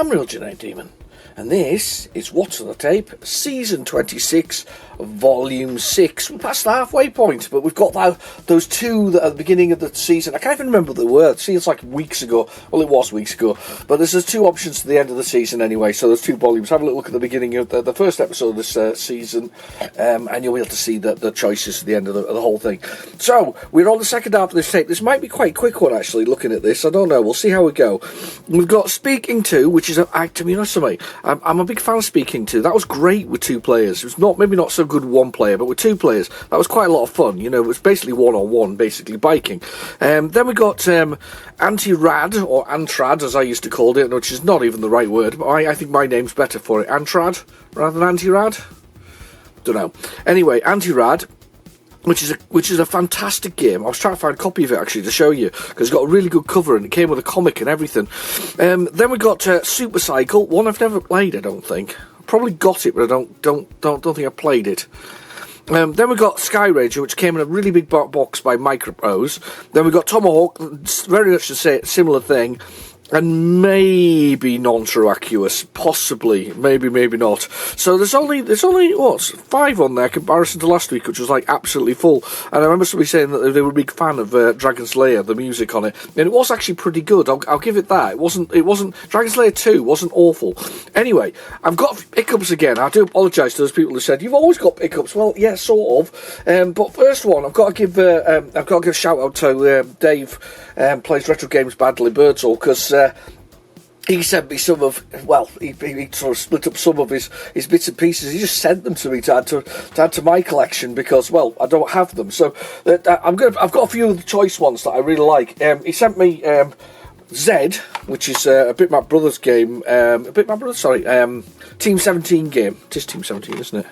I'm RealGenericDemon, and this is What's on the Tape, Season 26, Volume 6. We're past the halfway point, but we've got those two that at the beginning of the season. I can't even remember what they were. It feels like weeks ago. Well, it was weeks ago. But there's two options to the end of the season anyway, so there's two volumes. Have a little look at the beginning of the first episode of this season, and you'll be able to see the choices at the end of the whole thing. So, we're on the second half of this tape. This might be quite a quick one, actually, looking at this. I don't know. We'll see how we go. We've got Speaking To, which is, to be honest with me, I'm a big fan of Speaking To. That was great with two players. It was maybe not so good with one player, but with two players, that was quite a lot of fun. You know, it was basically one-on-one, basically biking. Then we got Anti-Rad, or Antrad, as I used to call it, which is not even the right word, but I think my name's better for it. Antrad, rather than Anti-Rad? Don't know. Anyway, Anti-Rad, which is a fantastic game. I was trying to find a copy of it, actually, to show you, because it's got a really good cover, and it came with a comic and everything. Then we got Super Cycle, one I've never played, I don't think. Probably got it, but I don't think I played it. Then we got Sky Ranger, which came in a really big box by Microprose. Then we got Tomahawk, very much the similar thing. And maybe non-Terraqueous, possibly, maybe not. So there's only what, 5 on there, comparison to last week, which was like absolutely full. And I remember somebody saying that they were a big fan of Dragon's Lair, the music on it, and it was actually pretty good. I'll give it that. It wasn't Dragon's Lair 2 wasn't awful. Anyway, I've got hiccups again. I do apologise to those people who said you've always got hiccups. Well, yeah, sort of. But first one, I've got to give a shout out to Dave. Plays Retrogames badly, Birdsall, because he sent me some of, well, he sort of split up some of his bits and pieces. He just sent them to me to add to my collection because, well, I don't have them. So I've got a few of the choice ones that I really like. He sent me Zed, which is a Bitmap Brothers game. Team 17 game. It is Team 17, isn't it?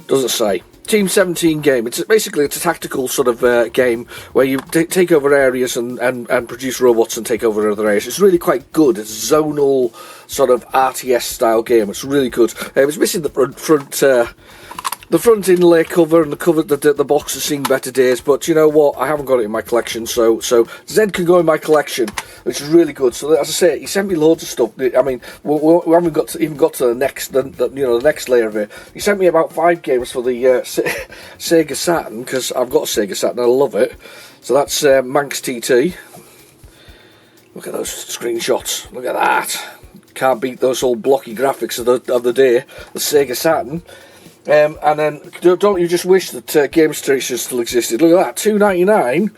Doesn't say. Team 17 game. It's a tactical sort of game where you take over areas and produce robots and take over other areas. It's really quite good. It's a zonal sort of RTS style game. It's really good. It's missing the front inlay cover and the cover, the box has seen better days, but you know what? I haven't got it in my collection, so Zed can go in my collection, which is really good. So as I say, he sent me loads of stuff. I mean, we haven't even got to the next layer of it. He sent me about 5 games for the Sega Saturn, because I've got a Sega Saturn and I love it. So that's Manx TT. Look at those screenshots. Look at that. Can't beat those old blocky graphics of the day. The Sega Saturn. And then, don't you just wish that Game Station still existed? Look at that, $2.99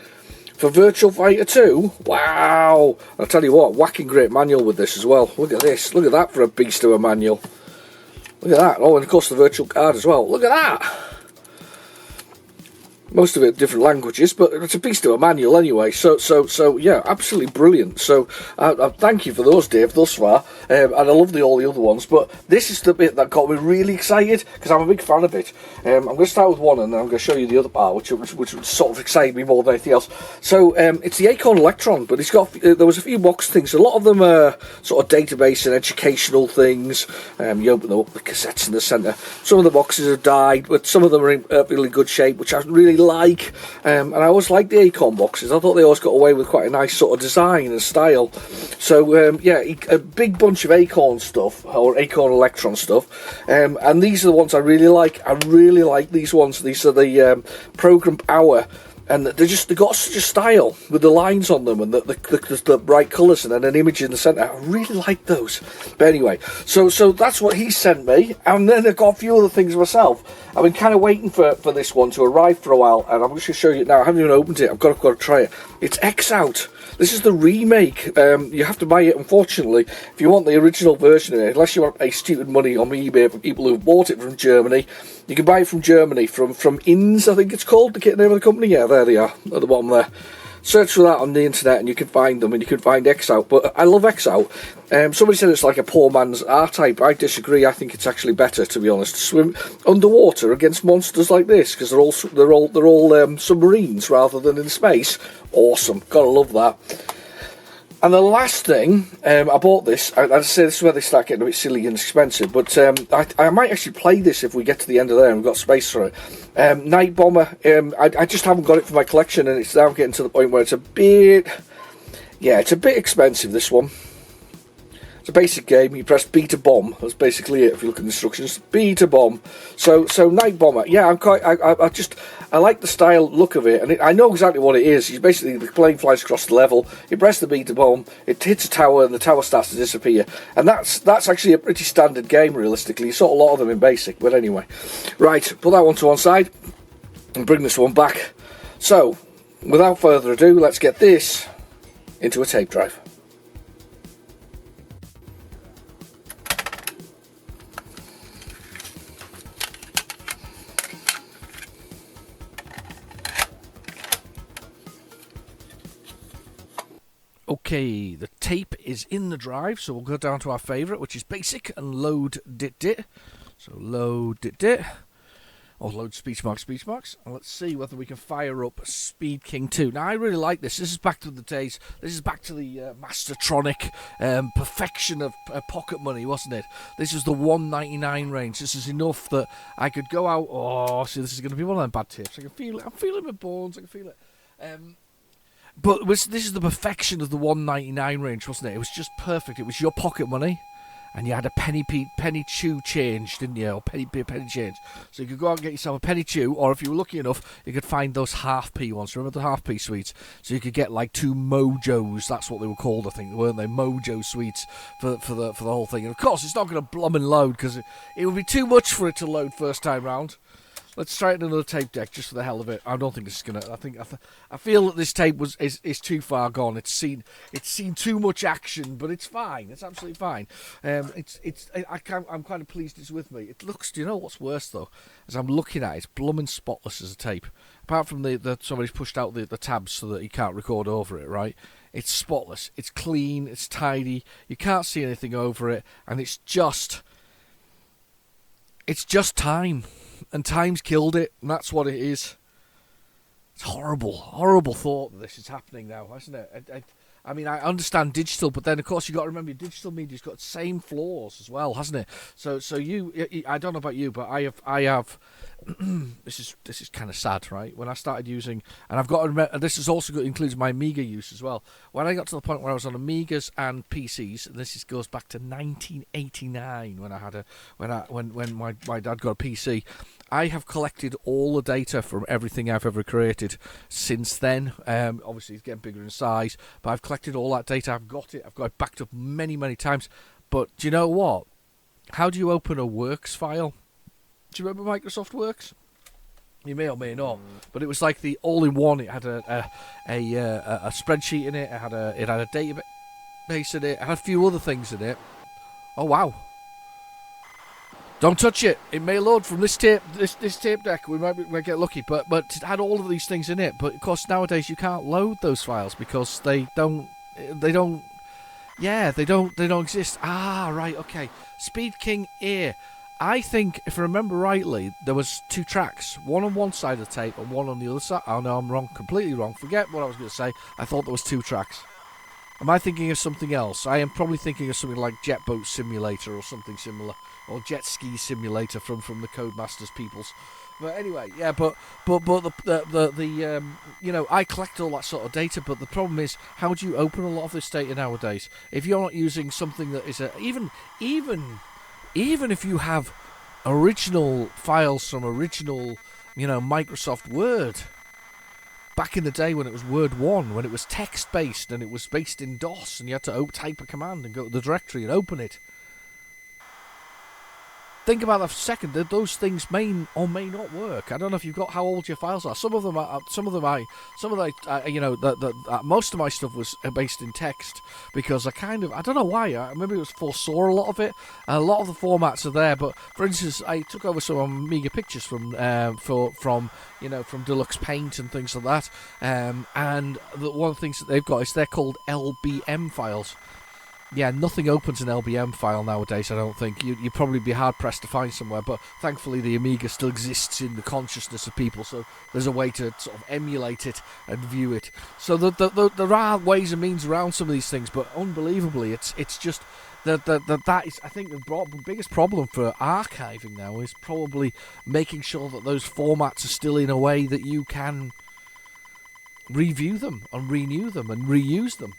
for Virtual Fighter 2. Wow! I'll tell you what, whacking great manual with this as well. Look at this, look at that for a beast of a manual. Look at that. Oh, and of course the virtual card as well. Look at that! Most of it different languages, but it's a beast of a manual anyway. So yeah, absolutely brilliant. So I thank you for those, Dave, thus far, and I love all the other ones. But this is the bit that got me really excited because I'm a big fan of it. I'm going to start with one, and then I'm going to show you the other part, which sort of excited me more than anything else. So it's the Acorn Electron, but it's got there was a few box things. A lot of them are sort of database and educational things. You open them up, the cassettes in the centre. Some of the boxes have died, but some of them are in really good shape, which I really like, and I always liked the Acorn boxes. I thought they always got away with quite a nice sort of design and style. So yeah, a big bunch of Acorn stuff, or Acorn Electron stuff, and these are the ones I really like. I really like these ones. These are the Program Power. And they got such a style with the lines on them and the bright colours and then an image in the centre. I really like those. But anyway, so that's what he sent me. And then I've got a few other things myself. I've been kind of waiting for this one to arrive for a while. And I'm just going to show you it now. I haven't even opened it. I've got to try it. It's X Out. This is the remake. You have to buy it, unfortunately, if you want the original version of it. Unless you want to pay stupid money on eBay for people who've bought it from Germany. You can buy it from Germany, from Inns, I think it's called, the name of the company. Yeah, there they are, at the bottom there. Search for that on the internet and you can find them, and you can find X Out. But I love X Out. Somebody said it's like a poor man's R-Type. I disagree. I think it's actually better, to be honest. To swim underwater against monsters like this, because they're all submarines rather than in space. Awesome. Gotta love that. And the last thing, I bought this. I'd say this is where they start getting a bit silly and expensive, but I might actually play this if we get to the end of there and we've got space for it. Night Bomber, I just haven't got it for my collection, and it's now getting to the point where it's a bit expensive, this one. It's a basic game. You press B to bomb. That's basically it. If you look at the instructions, B to bomb. So Night Bomber. Yeah, I like the style look of it, and I know exactly what it is. Basically, the plane flies across the level. You press the B to bomb. It hits a tower, and the tower starts to disappear. And that's actually a pretty standard game, realistically. You saw a lot of them in basic, but anyway. Right, put that one to one side and bring this one back. So, without further ado, let's get this into a tape drive. Okay, the tape is in the drive, so we'll go down to our favourite, which is basic, and load dit. So load dit. Or load speech marks. And let's see whether we can fire up Speed King 2. Now, I really like this. This is back to the days. This is back to the Mastertronic perfection of pocket money, wasn't it? This is the $1.99 range. This is enough that I could go out. Oh, see, this is going to be one of them bad tips. I can feel it. I'm feeling my bones. I can feel it. But this is the perfection of the $1.99 range, wasn't it? It was just perfect. It was your pocket money, and you had a penny chew change, didn't you? Or penny change. So you could go out and get yourself a penny chew, or if you were lucky enough, you could find those half-p ones. Remember the half-p sweets? So you could get like 2 mojos. That's what they were called, I think, weren't they? Mojo sweets for the whole thing. And of course, it's not going to blum and load because it would be too much for it to load first time round. Let's try it in another tape deck just for the hell of it. I don't think this is gonna. I feel that this tape is too far gone. It's seen too much action, but it's fine. It's absolutely fine. I'm kind of pleased it's with me. It looks. Do you know what's worse though? As I'm looking at it, it's blooming spotless as a tape. Apart from the somebody's pushed out the tabs so that you can't record over it. Right? It's spotless. It's clean. It's tidy. You can't see anything over it, and it's just time. And time's killed it, and that's what it is. It's horrible thought that this is happening now, hasn't it? I mean, I understand digital, but then of course you got to remember digital media's got the same flaws as well, hasn't it? So I don't know about you, but I have. This is kind of sad, right? When I started using, and I've got to remember, this is also includes my Amiga use as well. When I got to the point where I was on Amigas and PCs, and this goes back to 1989 when my dad got a PC. I have collected all the data from everything I've ever created since then. Obviously, it's getting bigger in size, but I've collected all that data. I've got it backed up many times. But do you know what? How do you open a Works file? Do you remember Microsoft Works? You may or may not, but it was like the all-in-one. It had a spreadsheet in it. It had a database in it. It had a few other things in it. Oh wow! Don't touch it. It may load from this tape deck. We might get lucky, but it had all of these things in it. But of course nowadays you can't load those files because they don't exist. Ah, right, okay. Speed King Ear. I think, if I remember rightly, there was 2 tracks. One on one side of the tape and one on the other side. Oh no, I'm wrong. Completely wrong. Forget what I was going to say. I thought there was 2 tracks. Am I thinking of something else? I am probably thinking of something like Jet Boat Simulator or something similar. Or Jet Ski Simulator from the Codemasters peoples. But anyway, yeah, but I collect all that sort of data, but the problem is, how do you open a lot of this data nowadays? If you're not using something that is even if you have original files from original, Microsoft Word, back in the day when it was Word 1, when it was text-based and it was based in DOS and you had to type a command and go to the directory and open it. Think about that for a second. Those things may or may not work. I don't know if you've got how old your files are. Most of my stuff was based in text because I don't know why. Maybe it was foresaw a lot of it. A lot of the formats are there, but for instance, I took over some Amiga pictures from Deluxe Paint and things like that. And one of the things that they've got is they're called LBM files. Yeah, nothing opens an LBM file nowadays, I don't think. You'd probably be hard-pressed to find somewhere, but thankfully the Amiga still exists in the consciousness of people, so there's a way to sort of emulate it and view it. So there are ways and means around some of these things, but unbelievably, it's just that is, I think, the biggest problem for archiving now is probably making sure that those formats are still in a way that you can review them and renew them and reuse them.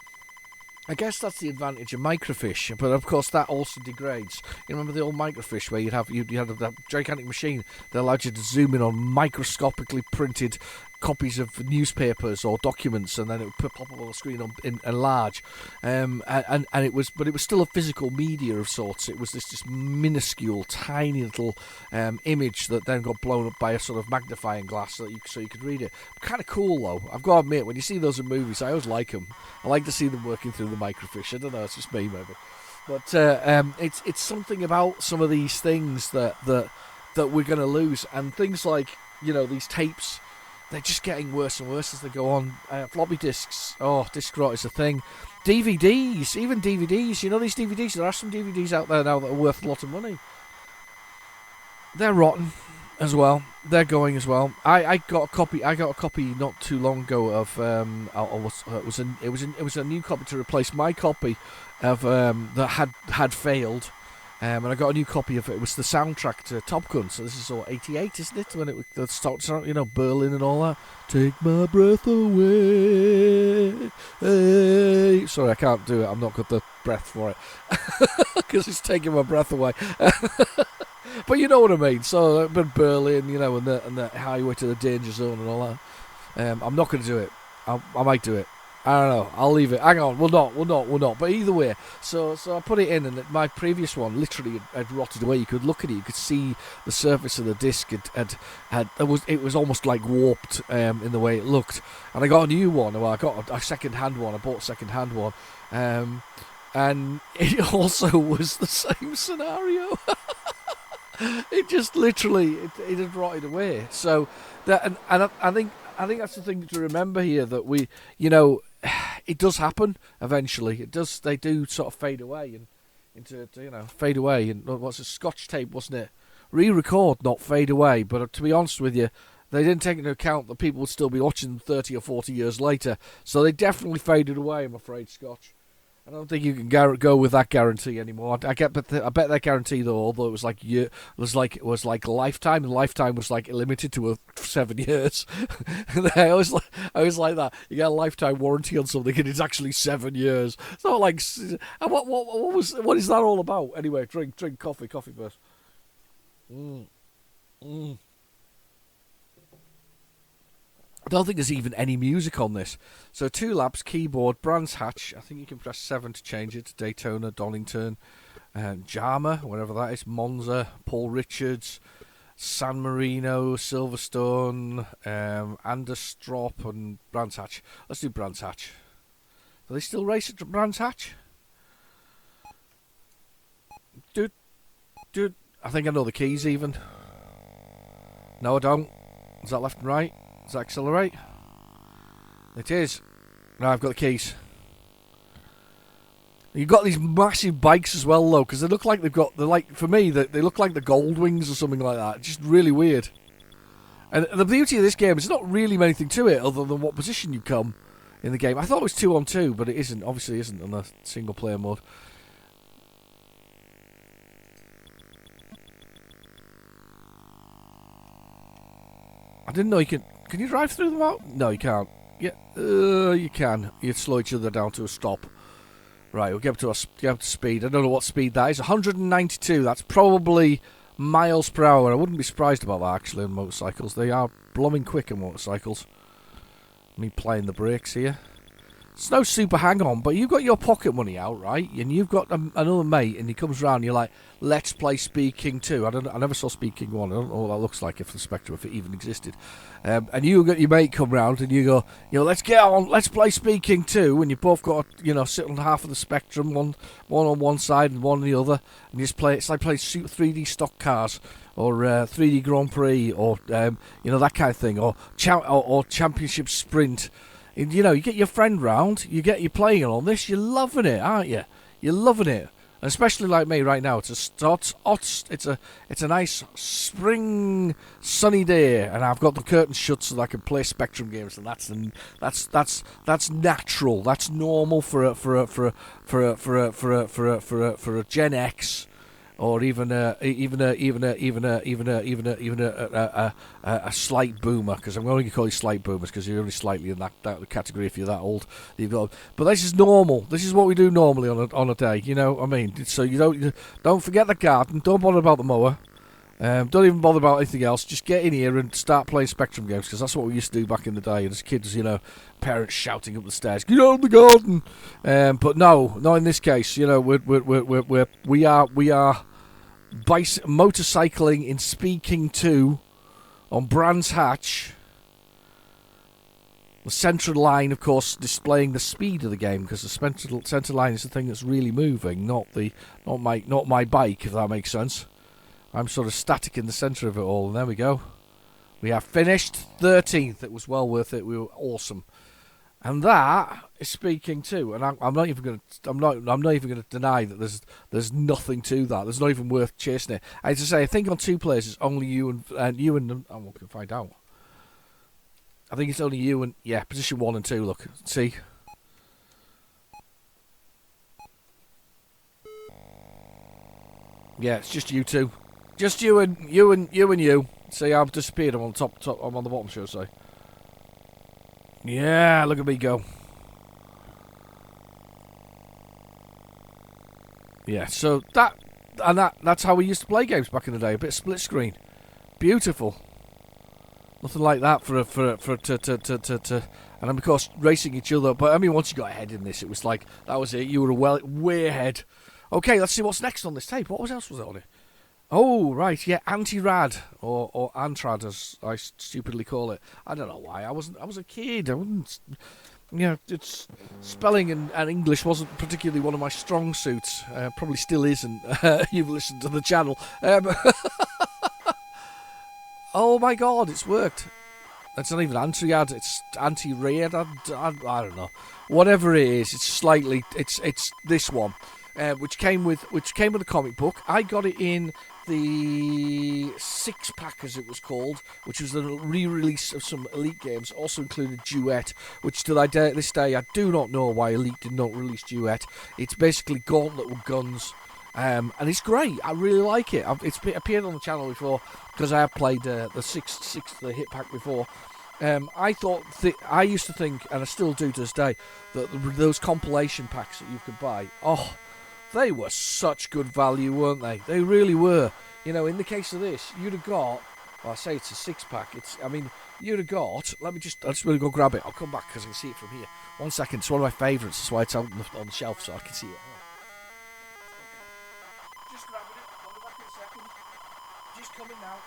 I guess that's the advantage of microfiche, but of course that also degrades. You remember the old microfiche where you had that gigantic machine that allowed you to zoom in on microscopically printed copies of newspapers or documents, and then it would pop up on the screen in large, and it was still a physical media of sorts. It was this just minuscule, tiny little image that then got blown up by a sort of magnifying glass so you could read it. Kind of cool though. I've got to admit, when you see those in movies, I always like them. I like to see them working through the microfiche. I don't know, it's just me maybe, but it's something about some of these things that we're going to lose, and things like these tapes. They're just getting worse and worse as they go on. Floppy disks, disc rot is a thing. DVDs, even DVDs. These DVDs. There are some DVDs out there now that are worth a lot of money. They're rotten as well. They're going as well. I got a copy. Not too long ago of it was a new copy to replace my copy of that had failed. And I got a new copy of it. It was the soundtrack to Top Gun. So this is all 88, isn't it? When it starts, Berlin and all that. Take my breath away. Hey. Sorry, I can't do it. I've not got the breath for it. Because it's taking my breath away. But you know what I mean. So, Berlin, and the highway to the danger zone and all that. I'm not going to do it. I might do it. I don't know. I'll leave it. Hang on. We'll not. But either way, so I put it in, and my previous one literally had rotted away. You could look at it. You could see the surface of the disc it was almost like warped in the way it looked. And I got a new one. Well, I got a second-hand one. I bought a second-hand one, and it also was the same scenario. It just literally it had rotted away. So that and I think that's the thing to remember here, that we, it does happen eventually. It does. They do sort of fade away fade away. And what's a Scotch tape, wasn't it? Re-record, not fade away. But to be honest with you, they didn't take into account that people would still be watching them 30 or 40 years later. So they definitely faded away, I'm afraid, Scotch. I don't think you can go with that guarantee anymore. I bet that guarantee though, although it was like lifetime, and lifetime was like limited to 7 years. I always like that. You get a lifetime warranty on something, and it's actually 7 years. It's not like what is that all about? Anyway, drink coffee first. I don't think there's even any music on this. So 2 laps, keyboard, Brands Hatch. I think you can press 7 to change it. Daytona, Donington, Jama, whatever that is, Monza, Paul Richards, San Marino, Silverstone, Anderstrop, and Brands Hatch. Let's do Brands Hatch. Do they still race at Brands Hatch? Dude. I think I know the keys even. No, I don't. Is that left and right? Does that accelerate? It is. Now I've got the keys. You've got these massive bikes as well, though, because they look like for me, they look like the Goldwings or something like that. Just really weird. And the beauty of this game is not really anything to it other than what position you come in the game. I thought it was 2-on-2, but it isn't. Obviously, it isn't on the single player mode. I didn't know you could. Can you drive through them out? No, you can't. Yeah, you can. You'd slow each other down to a stop. Right, we'll get up to speed. I don't know what speed that is. 192. That's probably miles per hour. I wouldn't be surprised about that, actually, on motorcycles. They are blooming quick on motorcycles. Me playing the brakes here. It's no super hang-on, but you've got your pocket money out, right? And you've got another mate, and he comes round, and you're like, let's play Speed King 2. I never saw Speed King 1. I don't know what that looks like, if the Spectrum, if it even existed. And you got your mate come round, and you go, let's get on, let's play Speed King 2, and you both got to, sit on half of the Spectrum, one on one side and one on the other, and you just play. It's like playing 3D stock cars, or 3D Grand Prix, or that kind of thing, or Championship Sprint. You get your friend round, you're playing on this, you're loving it, aren't you? You're loving it. And especially like me right now, it's a nice spring sunny day, and I've got the curtains shut so that I can play Spectrum games, and that's natural, that's normal for a Gen X or even a slight boomer, because I'm going to call you slight boomers because you're only slightly in that category if you're that old. You've got, but this is normal. This is what we do normally on a day. You know what I mean? So you don't forget the garden. Don't bother about the mower. Don't even bother about anything else. Just get in here and start playing Spectrum games, because that's what we used to do back in the day. As kids, you know, parents shouting up the stairs, "Get out of the garden!" But no, not in this case. You know, we are motorcycling in Speed King 2 on Brands Hatch. The central line, of course, displaying the speed of the game, because the centre line is the thing that's really moving, not my bike, if that makes sense. I'm sort of static in the centre of it all, and there we go. We have finished 13th. It was well worth it. We were awesome, and that is Speed King 2. And I'm not even going to deny that there's nothing to that. There's not even worth chasing it. As I say, I think on 2 players it's only you and I can find out. I think it's only you and position 1 and 2. Look, see. Yeah, it's just you two. Just you and you. See, I've disappeared. I'm on top. I'm on the bottom, should I say? Yeah, look at me go. Yeah, so that's how we used to play games back in the day. A bit of split screen, beautiful. Nothing like that for and of course racing each other. But I mean, once you got ahead in this, it was like that was it. You were way ahead. Okay, let's see what's next on this tape. What else was on it? Oh, right, yeah, Anti-Rad, or Antrad, as I stupidly call it. I don't know why. I was a kid. I wouldn't, it's spelling and English wasn't particularly one of my strong suits. Probably still isn't. You've listened to the channel. Oh my God, it's worked. It's not even Anti-Rad. It's Anti-Rad. I don't know. Whatever it is, it's slightly. It's this one. Which came with a comic book. I got it in the 6-pack, as it was called, which was a re-release of some Elite games. Also included Duet, which till this day I do not know why Elite did not release Duet. It's basically Gauntlet with guns, and it's great. I really like it. It's appeared on the channel before because I have played the hit pack before. I used to think, and I still do to this day, that those compilation packs that you could buy, they were such good value, weren't they? They really were. You know, in the case of this, you'd have got. Well, I say it's a 6-pack. You'd have got. I just really go grab it. I'll come back because I can see it from here. 1 second. It's one of my favourites. That's why it's out on the shelf so I can see it. Just grabbing it. I'll be back in a second. Just coming now.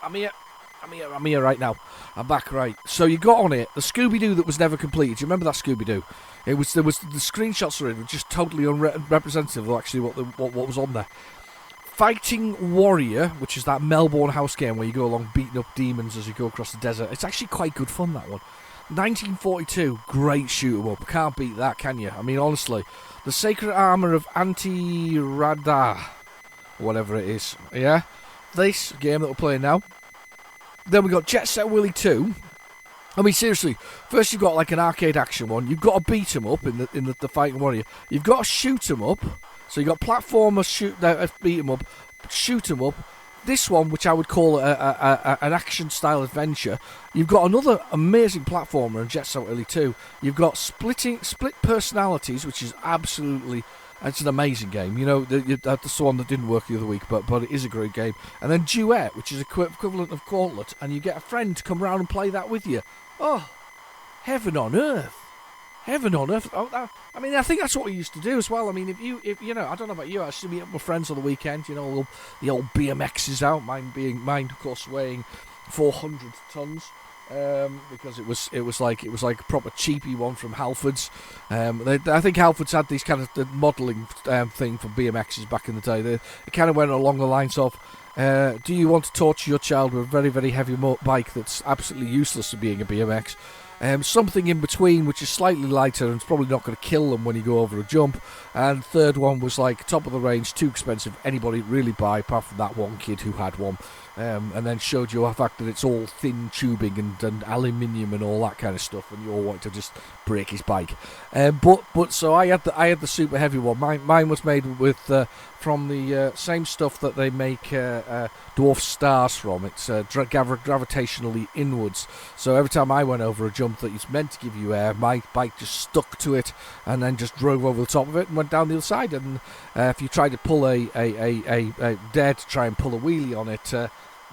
I'm here right now. I'm back, right. So you got on it the Scooby-Doo that was never completed. Do you remember that Scooby-Doo? There was the screenshots were just totally unrepresentative of actually what was on there. Fighting Warrior, which is that Melbourne house game where you go along beating up demons as you go across the desert. It's actually quite good fun, that one. 1942, great shoot 'em up. Can't beat that, can you? I mean, honestly. The Sacred Armour of Anti-Radar, whatever it is. Yeah? This game that we're playing now. Then we got Jet Set Willy 2. I mean, seriously, first you've got like an arcade action one. You've got to beat 'em up in the Fighting Warrior. You've got to shoot 'em up. So you've got platformer, beat 'em up, shoot 'em up. This one, which I would call an action-style adventure, you've got another amazing platformer in Jet Set Willy 2. You've got split personalities, which is absolutely. It's an amazing game. You know, that's the one that didn't work the other week, but it is a great game. And then Duet, which is equivalent of Gauntlet, and you get a friend to come around and play that with you. Oh, heaven on earth. Heaven on earth. Oh, I mean, I think that's what we used to do as well. I mean, if you know, I don't know about you, I used to meet up with my friends on the weekend, you know, the old BMXs out, mine of course weighing 400 tons. Because it was like a proper cheapy one from Halfords. I think Halfords had these kind of the modelling thing for BMXs back in the day. It kind of went along the lines of, do you want to torture your child with a very, very heavy bike that's absolutely useless for being a BMX? Something in between, which is slightly lighter and it's probably not going to kill them when you go over a jump. And third one was like top of the range, too expensive, anybody really buy, apart from that one kid who had one. And then showed you the fact that it's all thin tubing and aluminium and all that kind of stuff, and you all want to just break his bike. But so I had the super heavy one. Mine was made with from the same stuff that they make dwarf stars from. It's gravitationally inwards. So every time I went over a jump that is meant to give you air, my bike just stuck to it and then just drove over the top of it and went down the other side. And if you tried to pull dare to try and pull a wheelie on it,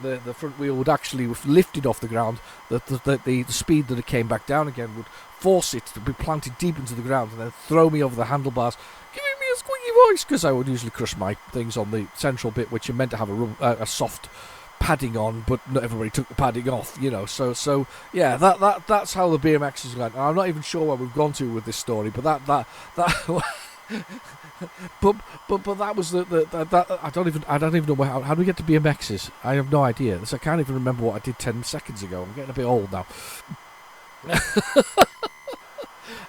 the front wheel would actually, if lifted off the ground, the speed that it came back down again would force it to be planted deep into the ground and then throw me over the handlebars, giving me a squeaky voice, because I would usually crush my things on the central bit, which are meant to have a soft padding on, but not everybody took the padding off, you know. So yeah, that's how the BMXs went. And I'm not even sure where we've gone to with this story, but that but that was that I don't even know how do we get to BMXs? I have no idea. I can't even remember what I did 10 seconds ago. I'm getting a bit old now.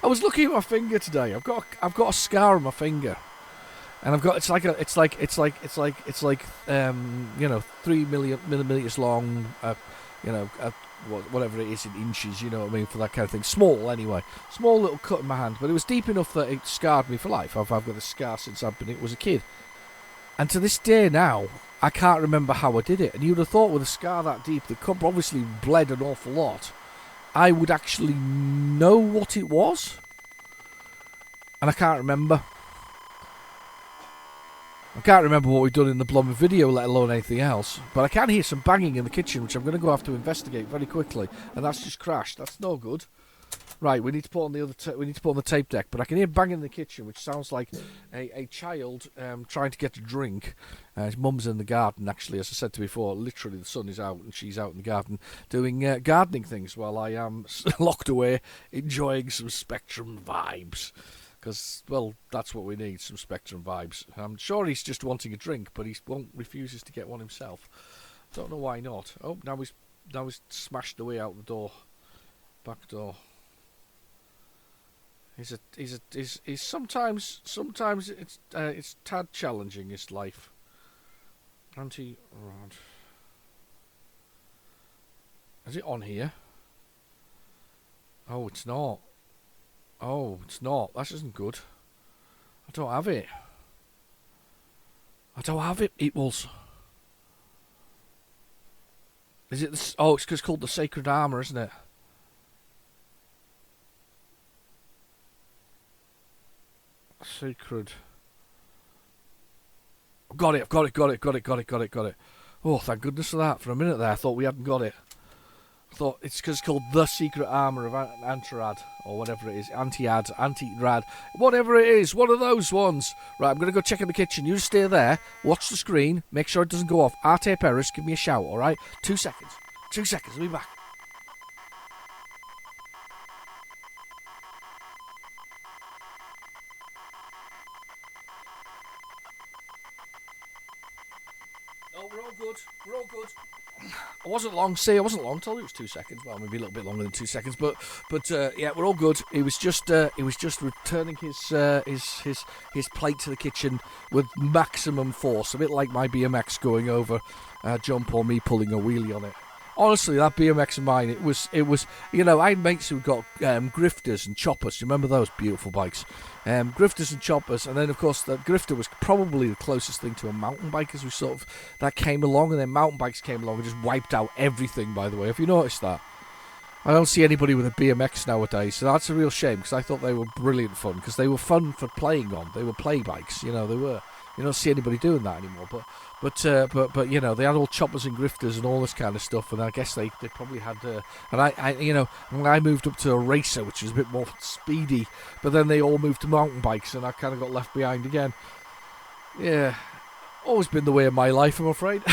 I was looking at my finger today. I've got a scar on my finger, and I've got it's like 3 millimeters long, whatever it is in inches, you know what I mean, for that kind of thing. Small anyway, small little cut in my hand, but it was deep enough that it scarred me for life. I've got a scar since I was a kid, and to this day now I can't remember how I did it. And you'd have thought with a scar that deep, the cup obviously bled an awful lot, I would actually know what it was, and I can't remember. I can't remember what we've done in the blooming video, let alone anything else. But I can hear some banging in the kitchen, which I'm going to go have to investigate very quickly. And that's just crashed. That's no good. Right, we need to put on the tape deck. But I can hear banging in the kitchen, which sounds like a child trying to get a drink. His mum's in the garden, actually, as I said to before. Literally, the sun is out and she's out in the garden doing gardening things while I am locked away enjoying some Spectrum vibes. Because, well, that's what we need, some Spectrum vibes. I'm sure he's just wanting a drink, but he refuses to get one himself. Don't know why not. Oh, now he's smashed the way out the door. Back door. He's sometimes it's tad challenging, his life. Anti-rod. Is it on here? Oh, it's not. Oh, it's not. That isn't good. I don't have it. It was. Is it this? Oh, it's called the Sacred Armour, isn't it? Sacred. I've got it. Oh, thank goodness for that. For a minute there, I thought we hadn't got it. I thought it's because it's called the Secret Armour of Antirad, or whatever it is. Anti-rad. Whatever it is, one of those ones. Right, I'm going to go check in the kitchen. You just stay there, watch the screen, make sure it doesn't go off. Arte Peris, give me a shout, alright? 2 seconds. 2 seconds, I'll be back. No, we're all good. I wasn't long. I wasn't long. Told you it was 2 seconds. Well, maybe a little bit longer than 2 seconds. But yeah, we're all good. He was just returning his plate to the kitchen with maximum force, a bit like my BMX going over a jump or me pulling a wheelie on it. Honestly, that BMX of mine, it was. I had mates who got grifters and choppers. Do you remember those beautiful bikes? Grifters and choppers, and then of course the grifter was probably the closest thing to a mountain bike as that came along, and then mountain bikes came along and just wiped out everything. By the way, have you noticed that? I don't see anybody with a BMX nowadays, so that's a real shame, because I thought they were brilliant fun, because they were fun for playing on. They were play bikes, they were. You don't see anybody doing that anymore, but they had all choppers and grifters and all this kind of stuff, and I guess they probably had and I moved up to a racer, which was a bit more speedy, but then they all moved to mountain bikes, and I kind of got left behind again. Yeah, always been the way of my life, I'm afraid.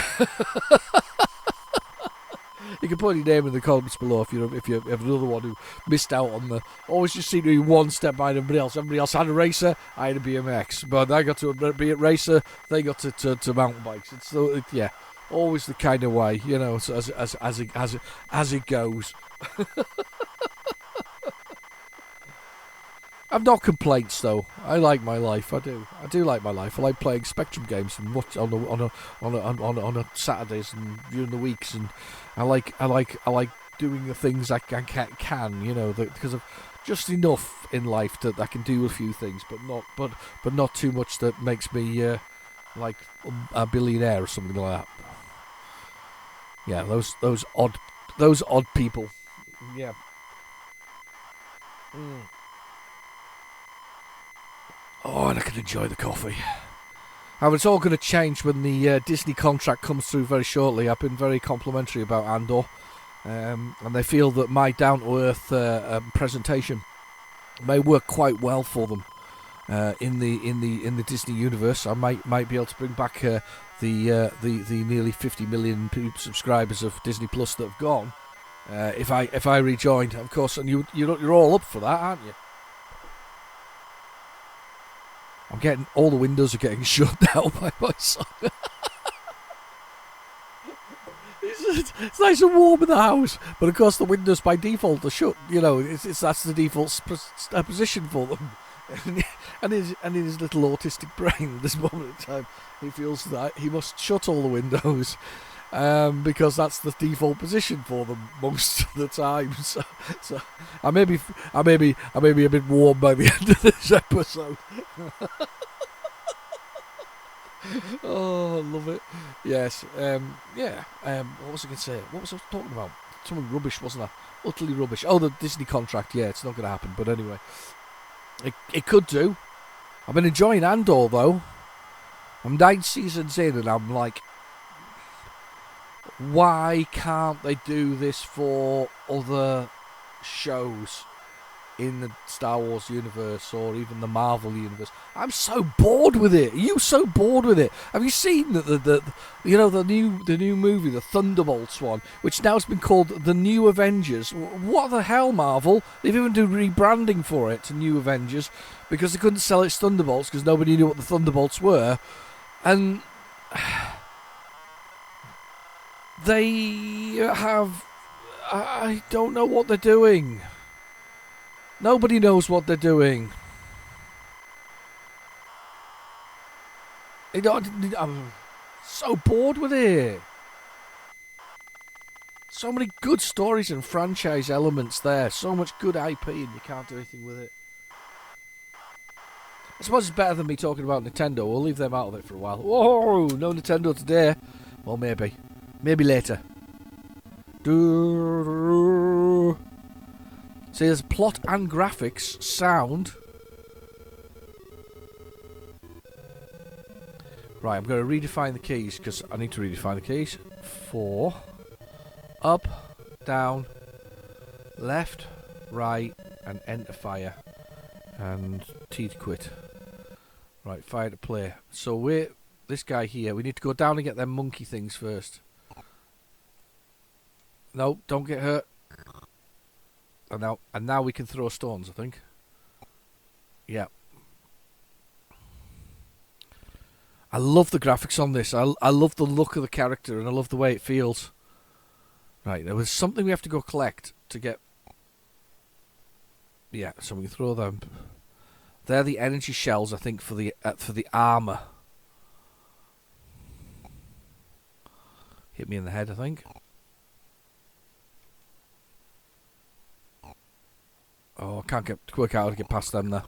You can put your name in the comments below if you have another one who missed out on the. Always just seemed to be one step behind everybody else. Everybody else had a racer, I had a BMX, but I got to be a racer. They got to mountain bikes. It's always the kind of way, as it goes. I've not complaints though. I like my life. I do like my life. I like playing Spectrum games and watch on a Saturdays and during the weeks, and I like doing the things I can because of just enough in life that I can do a few things, but not too much that makes me like a billionaire or something like that. Yeah, those odd people. Yeah. Oh, and I can enjoy the coffee. It's all going to change when the Disney contract comes through very shortly. I've been very complimentary about Andor, and they feel that my down-to-earth presentation may work quite well for them in the Disney universe. I might be able to bring back the nearly 50 million subscribers of Disney Plus that have gone if I rejoined, of course. And you're all up for that, aren't you? I'm getting all the windows are getting shut now by my son. It's nice and warm in the house, but of course the windows by default are shut. You know, that's the default position for them. And in his little autistic brain at this moment in time, he feels that he must shut all the windows because that's the default position for them most of the time. So I may be a bit warm by the end of this episode. Oh, I love it. Yes. What was I going to say? What was I talking about? Something rubbish, wasn't I? Utterly rubbish. Oh, the Disney contract. Yeah, it's not going to happen. But anyway, it could do. I've been enjoying Andor, though. I'm 9 seasons in, and I'm like, why can't they do this for other shows in the Star Wars universe or even the Marvel universe? I'm so bored with it. Are you so bored with it? Have you seen the new movie, the Thunderbolts one, which now has been called the New Avengers? What the hell, Marvel? They've even done rebranding for it to New Avengers because they couldn't sell it as Thunderbolts because nobody knew what the Thunderbolts were, and they have. I don't know what they're doing. Nobody knows what they're doing. I'm so bored with it. So many good stories and franchise elements there. So much good IP and you can't do anything with it. I suppose it's better than me talking about Nintendo. We'll leave them out of it for a while. Whoa, no Nintendo today. Well, maybe. Maybe later. See, there's plot and graphics, sound. Right, I'm going to redefine the keys because I need to redefine the keys. 4, up, down, left, right, and enter fire. And T to quit. Right, fire to play. So this guy here, we need to go down and get them monkey things first. No, don't get hurt. And now we can throw stones, I think. Yeah. I love the graphics on this. I love the look of the character and I love the way it feels. Right, there was something we have to go collect to get. Yeah, so we can throw them. They're the energy shells, I think, for the armor. Hit me in the head, I think. Oh, I can't work out how to get past them there.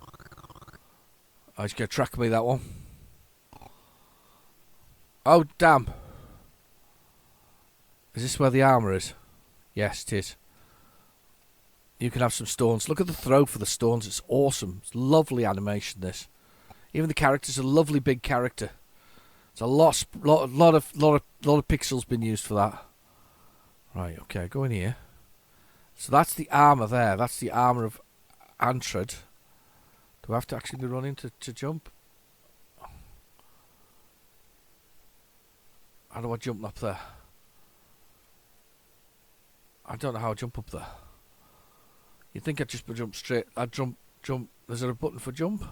I just get track me that one. Oh, damn. Is this where the armour is? Yes, it is. You can have some stones. Look at the throw for the stones. It's awesome. It's lovely animation, this. Even the character's a lovely big character. It's a lot of pixels been used for that. Right, okay, go in here. So that's the armour there. That's the armour of Antred. Do I have to actually be running to jump? How do I jump up there? I don't know how I jump up there. You'd think I'd just jump straight. I'd jump. Is there a button for jump?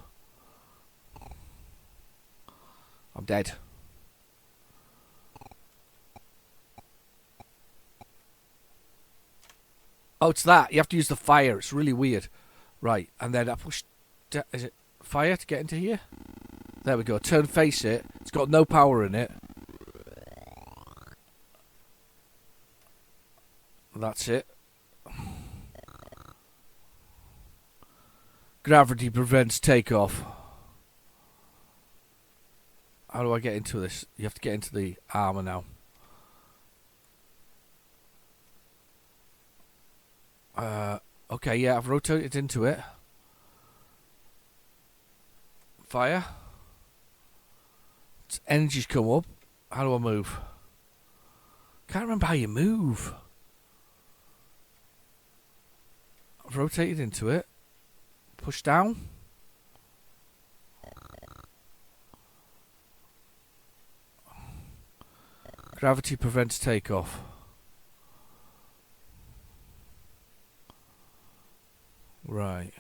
I'm dead. Oh, it's that. You have to use the fire. It's really weird. Right, and then I push... Is it fire to get into here? There we go. Turn face it. It's got no power in it. That's it. Gravity prevents takeoff. How do I get into this? You have to get into the armor now. Okay, yeah, I've rotated into it. Fire. Its energy's come up. How do I move? Can't remember how you move. I've rotated into it. Push down. Gravity prevents takeoff. Right.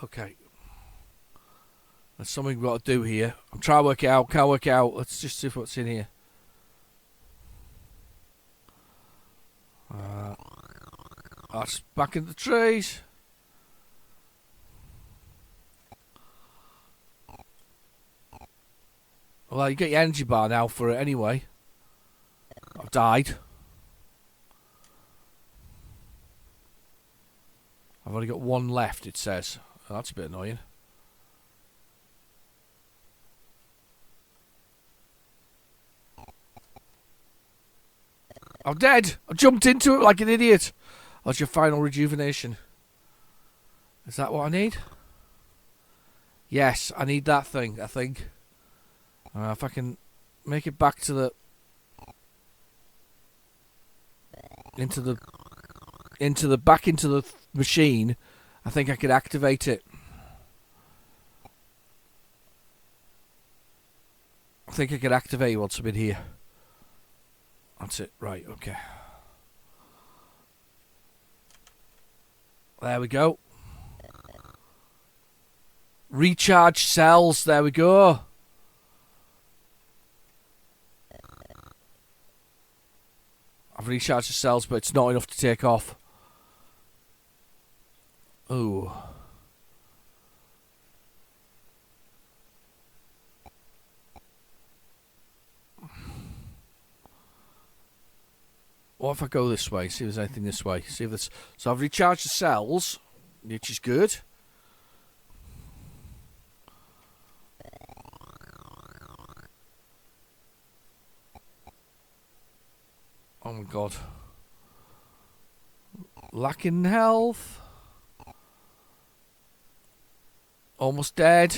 Okay. There's something we've got to do here. I'm trying to work it out. Can't work it out. Let's just see what's in here. That's back in the trees. Well, you get your energy bar now for it anyway. I've died. I've only got one left, it says. Oh, that's a bit annoying. I'm dead. I jumped into it like an idiot. That's your final rejuvenation. Is that what I need? Yes, I need that thing, I think. If I can make it back to the... back into the machine, I think I could activate it. I think I could activate once I'm in here. That's it, right, okay. There we go. Recharge cells, there we go. I've recharged the cells, but it's not enough to take off. Ooh. What if I go this way? See if there's anything this way. See if there's... So I've recharged the cells, which is good. Oh my god. Lacking health. Almost dead.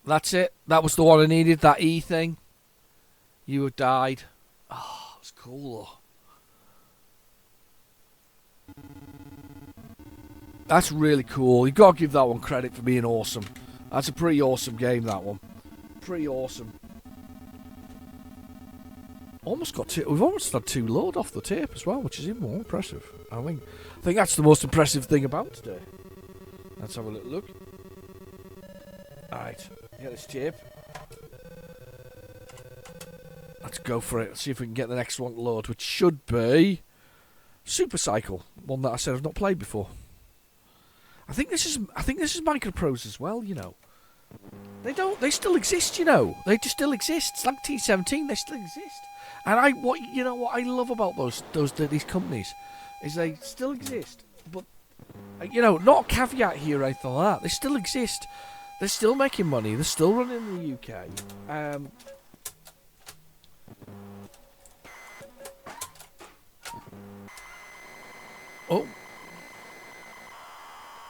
That's it. That was the one I needed, that E thing. You had died. Oh, it's cool though. That's really cool. You've got to give that one credit for being awesome. That's a pretty awesome game, that one. Pretty awesome. Almost got two. We've almost had 2 load off the tape as well, which is even more impressive. I think that's the most impressive thing about today. Let's have a little look. Alright, get this tape. Let's go for it. Let's see if we can get the next one to load, which should be Super Cycle, one that I said I've not played before. I think this is Microprose as well, you know. They still exist, you know. They just still exist. It's like T17, they still exist. And what I love about these companies is they still exist, but you know, not a caveat here or anything like that. They still exist. They're still making money. They're still running in the UK.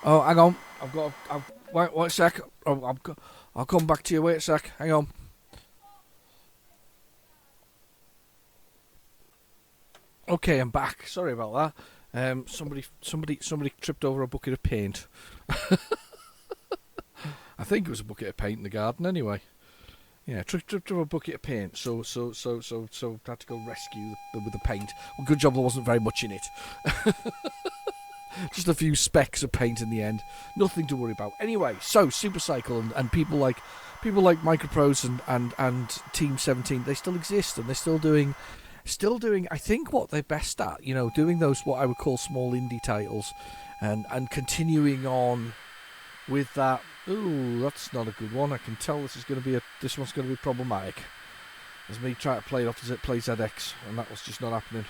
Oh, hang on. Wait a sec. I'll come back to you. Wait a sec. Hang on. Okay, I'm back. Sorry about that. Somebody tripped over a bucket of paint. I think it was a bucket of paint in the garden. Anyway, yeah, tripped over a bucket of paint. So had to go rescue with the paint. Well, good job there wasn't very much in it. Just a few specks of paint in the end. Nothing to worry about. Anyway, so Super Cycle and people like Microprose and Team 17, they still exist and they're still doing, I think, what they're best at. You know, doing those what I would call small indie titles, and continuing on with that Ooh, that's not a good one. I can tell this one's going to be problematic. There's me trying to play it off as it plays ZX, and that was just not happening.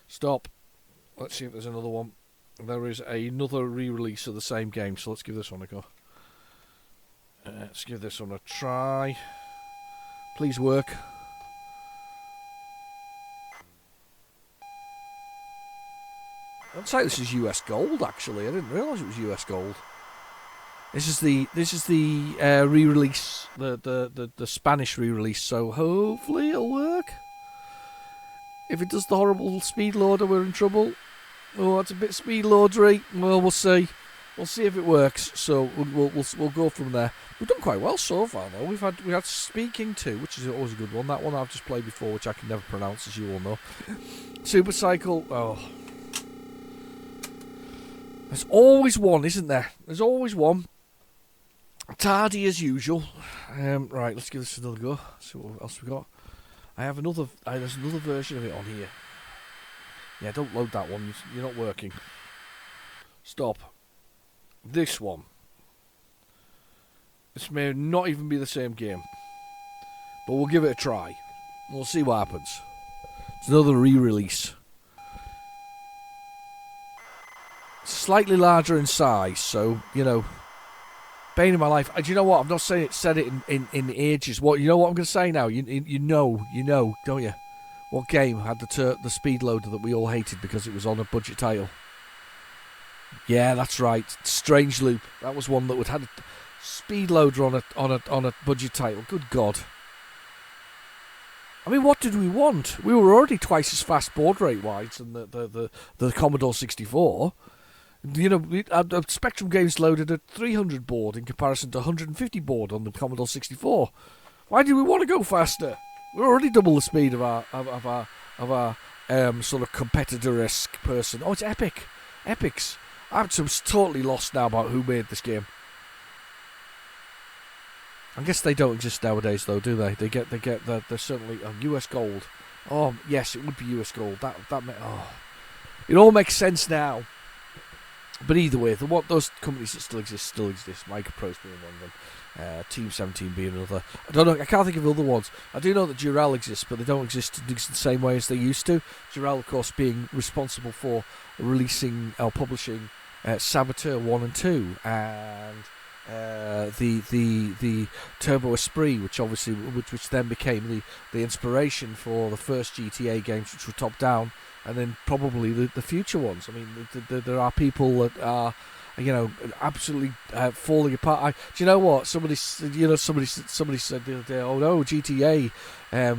Stop. Let's see if there's another one. There is another re-release of the same game, so let's give this one a go. Let's give this one a try. Please work. I'd say this is US Gold, actually. I didn't realise it was US Gold. This is the re-release, the Spanish re-release, so hopefully it'll work. If it does the horrible speed loader, we're in trouble. Oh, it's a bit speed loadery. Well, we'll see. We'll see if it works. So we'll go from there. We've done quite well so far, though. We had Speaking 2, which is always a good one. That one I've just played before, which I can never pronounce, as you all know. Super Cycle. Oh, there's always one, isn't there? There's always one. Tardy as usual. Right, let's give this another go. See what else we got. There's another version of it on here. Yeah, don't load that one. You're not working. Stop. This one. This may not even be the same game. But we'll give it a try. We'll see what happens. It's another re-release. Slightly larger in size, so, you know, bane of my life. Do you know what? I've not said it in ages. What, you know what I'm going to say now? You know, don't you? What game had the speed loader that we all hated because it was on a budget title? Yeah, that's right. Strange Loop. That was one that had a speed loader on a budget title. Good God. I mean, what did we want? We were already twice as fast baud rate wise than the Commodore 64. You know, Spectrum Games loaded at 300 baud in comparison to 150 baud on the Commodore 64. Why do we want to go faster? We're already double the speed of our sort of competitor-esque person. Oh, it's Epic. Epics. I'm totally lost now about who made this game. I guess they don't exist nowadays, though, do they? They're certainly US Gold. Oh, yes, it would be US Gold. It all makes sense now. But either way, those companies that still exist. Microprose being one of them, Team 17 being another. I don't know. I can't think of other ones. I do know that Durell exists, but they don't exist in the same way as they used to. Durell, of course, being responsible for releasing or publishing Saboteur 1 and 2, and the Turbo Esprit, which then became the inspiration for the first GTA games, which were top down. And then probably the future ones. I mean, there are people that are, you know, absolutely falling apart. Do you know what? Somebody said the other day, "Oh no, GTA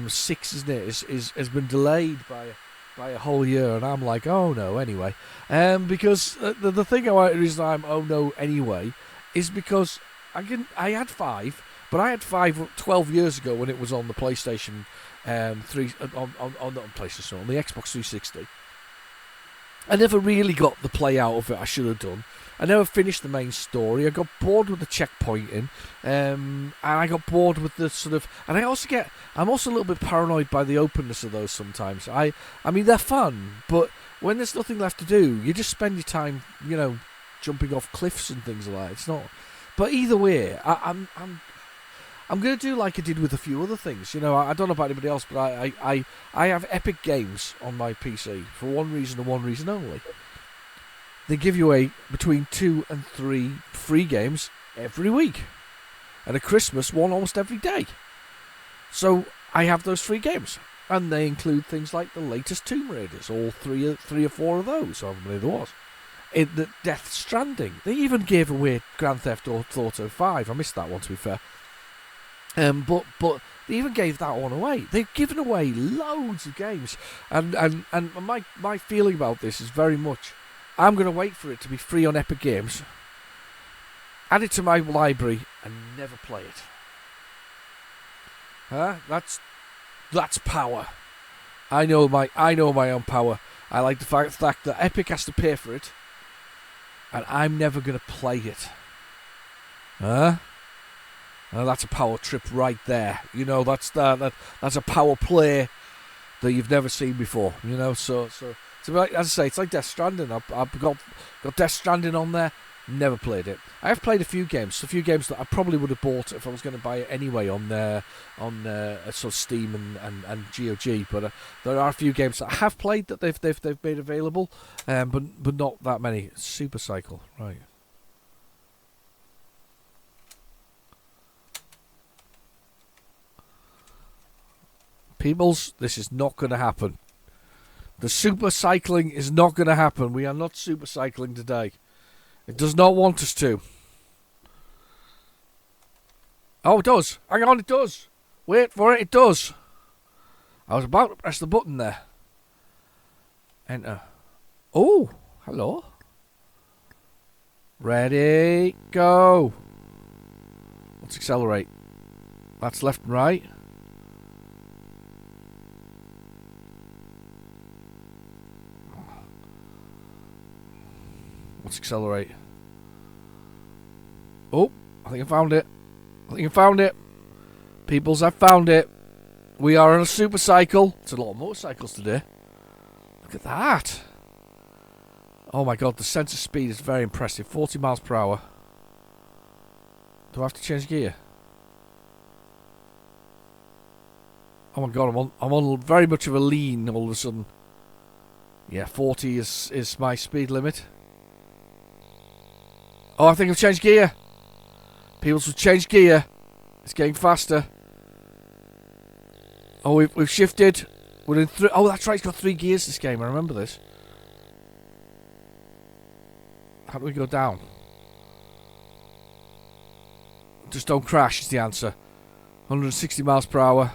6, isn't it? Has been delayed by a whole year." And I'm like, "Oh no." Anyway, because the thing about the reason I'm oh no anyway is because I had 5, but I had 5 12 years ago when it was on the PlayStation. 3 on PlayStation, on the Xbox 360. I never really got the play out of it I should have done. I never finished the main story. I got bored with the checkpointing, and I got bored with the sort of. And I'm also a little bit paranoid by the openness of those sometimes. I mean they're fun, but when there's nothing left to do, you just spend your time, you know, jumping off cliffs and things like that. It's not. But either way, I'm going to do like I did with a few other things. You know, I don't know about anybody else, but I have Epic Games on my PC for one reason and one reason only. They give you between 2 and 3 free games every week. And at Christmas, one almost every day. So I have those free games. And they include things like the latest Tomb Raiders, all three or four of those, however many there was. In the Death Stranding. They even gave away Grand Theft Auto 5. I missed that one, to be fair. But they even gave that one away. They've given away loads of games, and my feeling about this is very much, I'm going to wait for it to be free on Epic Games, add it to my library, and never play it. Huh? That's power. I know my own power. I like the fact that Epic has to pay for it, and I'm never going to play it. Huh? That's a power trip right there. You know, that's a power play that you've never seen before. You know, so like, as I say, it's like Death Stranding. I've got Death Stranding on there. Never played it. I have played a few games that I probably would have bought if I was going to buy it anyway on sort of Steam and GOG. But there are a few games that I have played that they've made available, but not that many. Super Cycle, right? Peoples, this is not going to happen. The super cycling is not going to happen. We are not super cycling today. It does not want us to. Oh, it does. Hang on, it does. Wait for it, it does. I was about to press the button there. Enter. Oh, hello. Ready, go. Let's accelerate. That's left and right. Let's accelerate. Oh, I think I found it. Peoples, I found it. We are on a super cycle. It's a lot of motorcycles today. Look at that. Oh my god, the sense of speed is very impressive. 40 miles per hour. Do I have to change gear? Oh my god, I'm on very much of a lean all of a sudden. Yeah, 40 is my speed limit. Oh, I think I've changed gear. People's have changed gear. It's getting faster. Oh, we've shifted. We're in three. Oh, that's right. It's got 3 gears, this game. I remember this. How do we go down? Just don't crash is the answer. 160 miles per hour.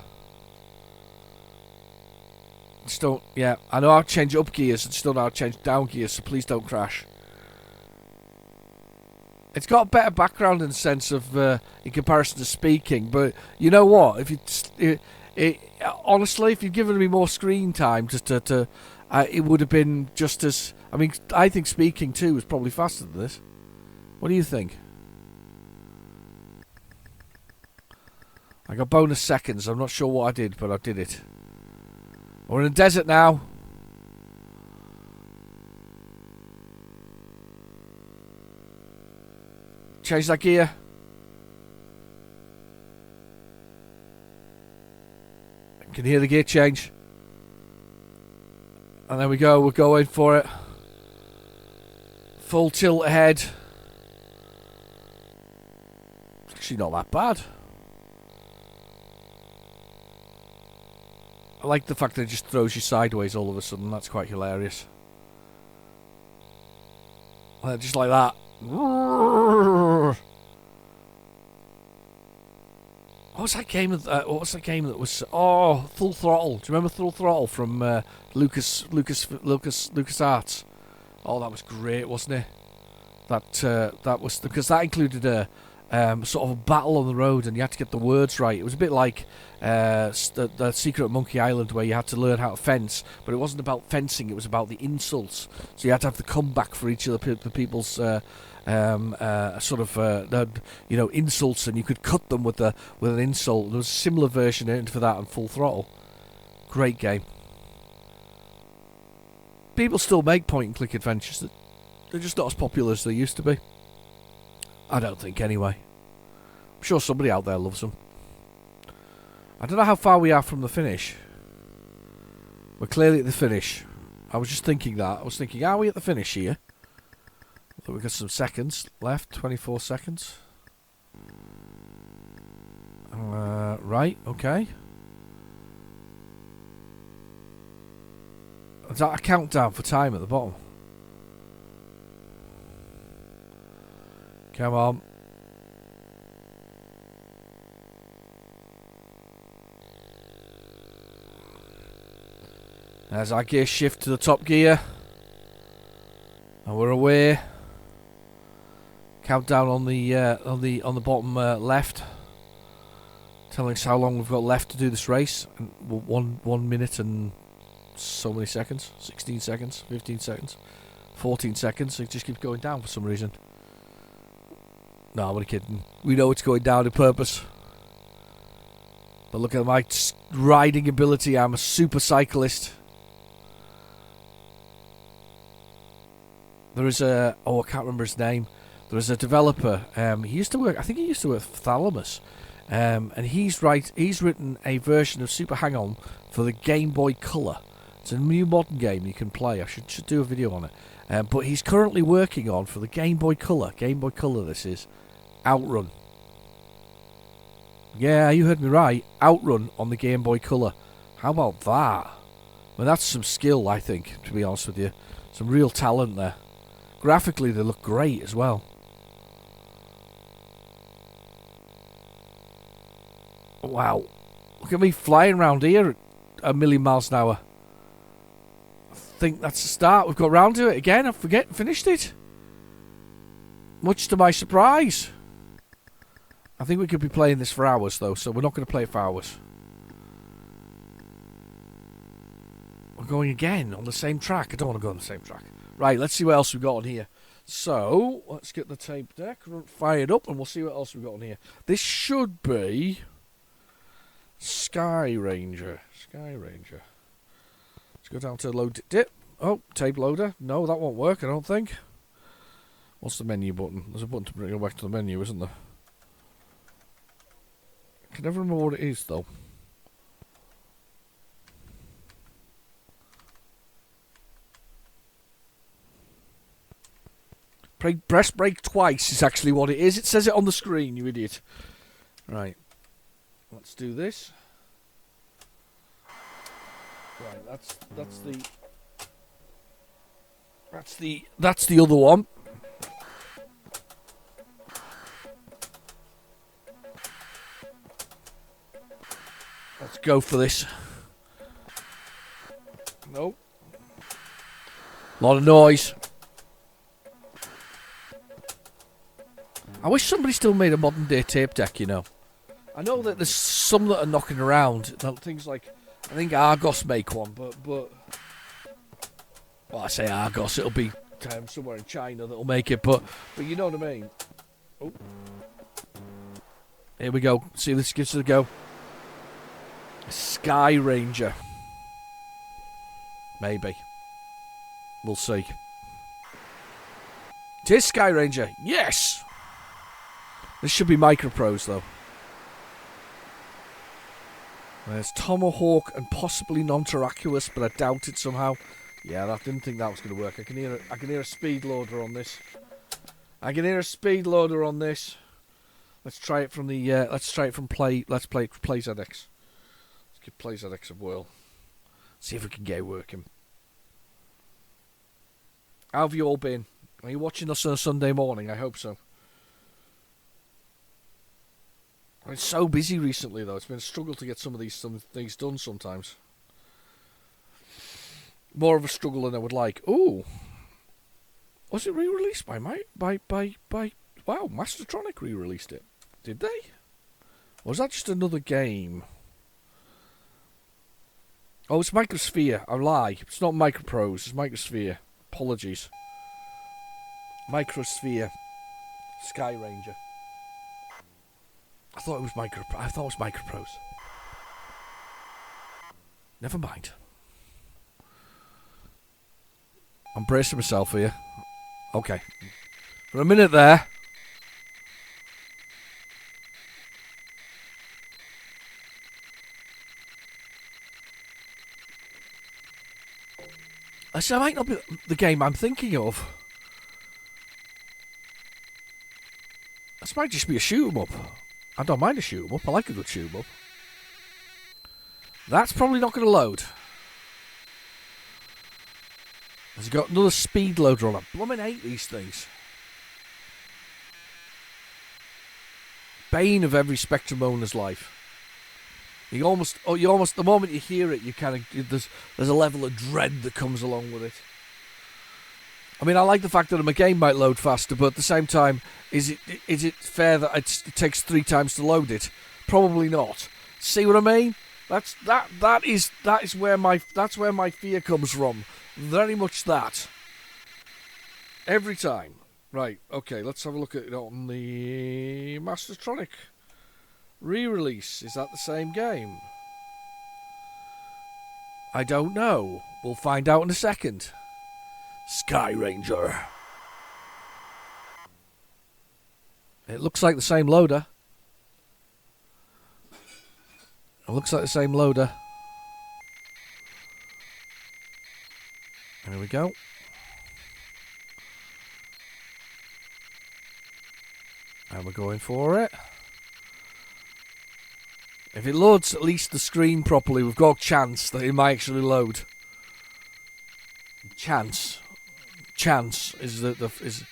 Just don't. Yeah, I know how to change up gears. I just don't know how to change down gears, so please don't crash. It's got a better background in the sense of, in comparison to speaking, but you know what? Honestly, if you'd given me more screen time, it would have been just as. I mean, I think speaking too was probably faster than this. What do you think? I got bonus seconds. I'm not sure what I did, but I did it. We're in a desert now. Change that gear. I can hear the gear change. And there we go. We're going for it. Full tilt ahead. It's actually not that bad. I like the fact that it just throws you sideways all of a sudden. That's quite hilarious. Just like that. What was that game that was? Oh, Full Throttle. Do you remember Full Throttle from Lucas Arts? Oh, that was great, wasn't it? That was because that included a sort of a battle on the road, and you had to get the words right. It was a bit like the Secret at Monkey Island, where you had to learn how to fence, but it wasn't about fencing. It was about the insults. So you had to have the comeback for each of the people's insults, and you could cut them with an insult. There was a similar version for that on Full Throttle. Great game. People still make point-and-click adventures. They're just not as popular as they used to be. I don't think, anyway. I'm sure somebody out there loves them. I don't know how far we are from the finish. We're clearly at the finish. I was just thinking that. I was thinking, are we at the finish here? I thought we've got some seconds left. 24 seconds. Right, okay. Is that a countdown for time at the bottom? Come on. There's our gear shift to the top gear. And we're away. Countdown on the bottom left, telling us how long we've got left to do this race. And 1 minute and so many seconds. 16 seconds, 15 seconds, 14 seconds. It just keeps going down for some reason. No, I'm only kidding. We know it's going down on purpose. But look at my riding ability. I'm a super cyclist. There is I can't remember his name. There's a developer. He used to work. I think he used to work for Thalamus, and he's written a version of Super Hang-On for the Game Boy Color. It's a new modern game you can play. I should do a video on it. But he's currently working on for the Game Boy Color. Game Boy Color. This is Outrun. Yeah, you heard me right. Outrun on the Game Boy Color. How about that? Well, that's some skill, I think, to be honest with you. Some real talent there. Graphically, they look great as well. Wow. Look at me flying around here at a million miles an hour. I think that's the start. We've got round to it again. I finished it. Much to my surprise. I think we could be playing this for hours, though, so we're not going to play it for hours. We're going again on the same track. I don't want to go on the same track. Right, let's see what else we've got on here. So, let's get the tape deck fired up, and we'll see what else we've got on here. This should be Sky Ranger. Sky Ranger. Let's go down to load dip. Oh, tape loader. No, that won't work, I don't think. What's the menu button? There's a button to bring you back to the menu, isn't there? I can never remember what it is, though. Press break twice is actually what it is. It says it on the screen, you idiot. Right. Let's do this. Right, that's the other one. Let's go for this. Nope. A lot of noise. I wish somebody still made a modern day tape deck, you know. I know that there's some that are knocking around. Things like, I think Argos make one, but well, I say Argos, it'll be somewhere in China that'll make it, but you know what I mean. Oh. Here we go. See, this gives it a go. Sky Ranger. Maybe. We'll see. It is Sky Ranger. Yes! This should be Microprose, though. There's Tomahawk and possibly Non-Terraculous, but I doubt it somehow. Yeah, I didn't think that was going to work. I can hear a speed loader on this. Let's try it from the. Let's try it from Play. Let's play PlayZX. Let's give PlayZX a whirl. See if we can get it working. How have you all been? Are you watching us on a Sunday morning? I hope so. I've been so busy recently, though. It's been a struggle to get some things done sometimes. More of a struggle than I would like. Ooh. Was it re-released by wow, Mastertronic re-released it. Did they? Or was that just another game? Oh, it's Microsphere. I lie. It's not Microprose. It's Microsphere. Apologies. Microsphere. Sky Ranger. I thought it was Microprose. Never mind. I'm bracing myself here. Okay. For a minute there. This might not be the game I'm thinking of. This might just be a shoot 'em up. I don't mind a shoot 'em up. I like a good shoot 'em up. That's probably not going to load. Has it got another speed loader on it? Blooming hate these things. Bane of every Spectrum owner's life. You almost, the moment you hear it, you kind of there's a level of dread that comes along with it. I mean, I like the fact that a game might load faster, but at the same time, is it fair that it takes 3 times to load it? Probably not. See what I mean? That is where my fear comes from. Very much that. Every time. Right, okay, let's have a look at it on the Mastertronic re-release. Is that the same game? I don't know. We'll find out in a second. Sky Ranger. It looks like the same loader. It looks like the same loader. There we go. And we're going for it. If it loads at least the screen properly, we've got a chance that it might actually load. Chance is is.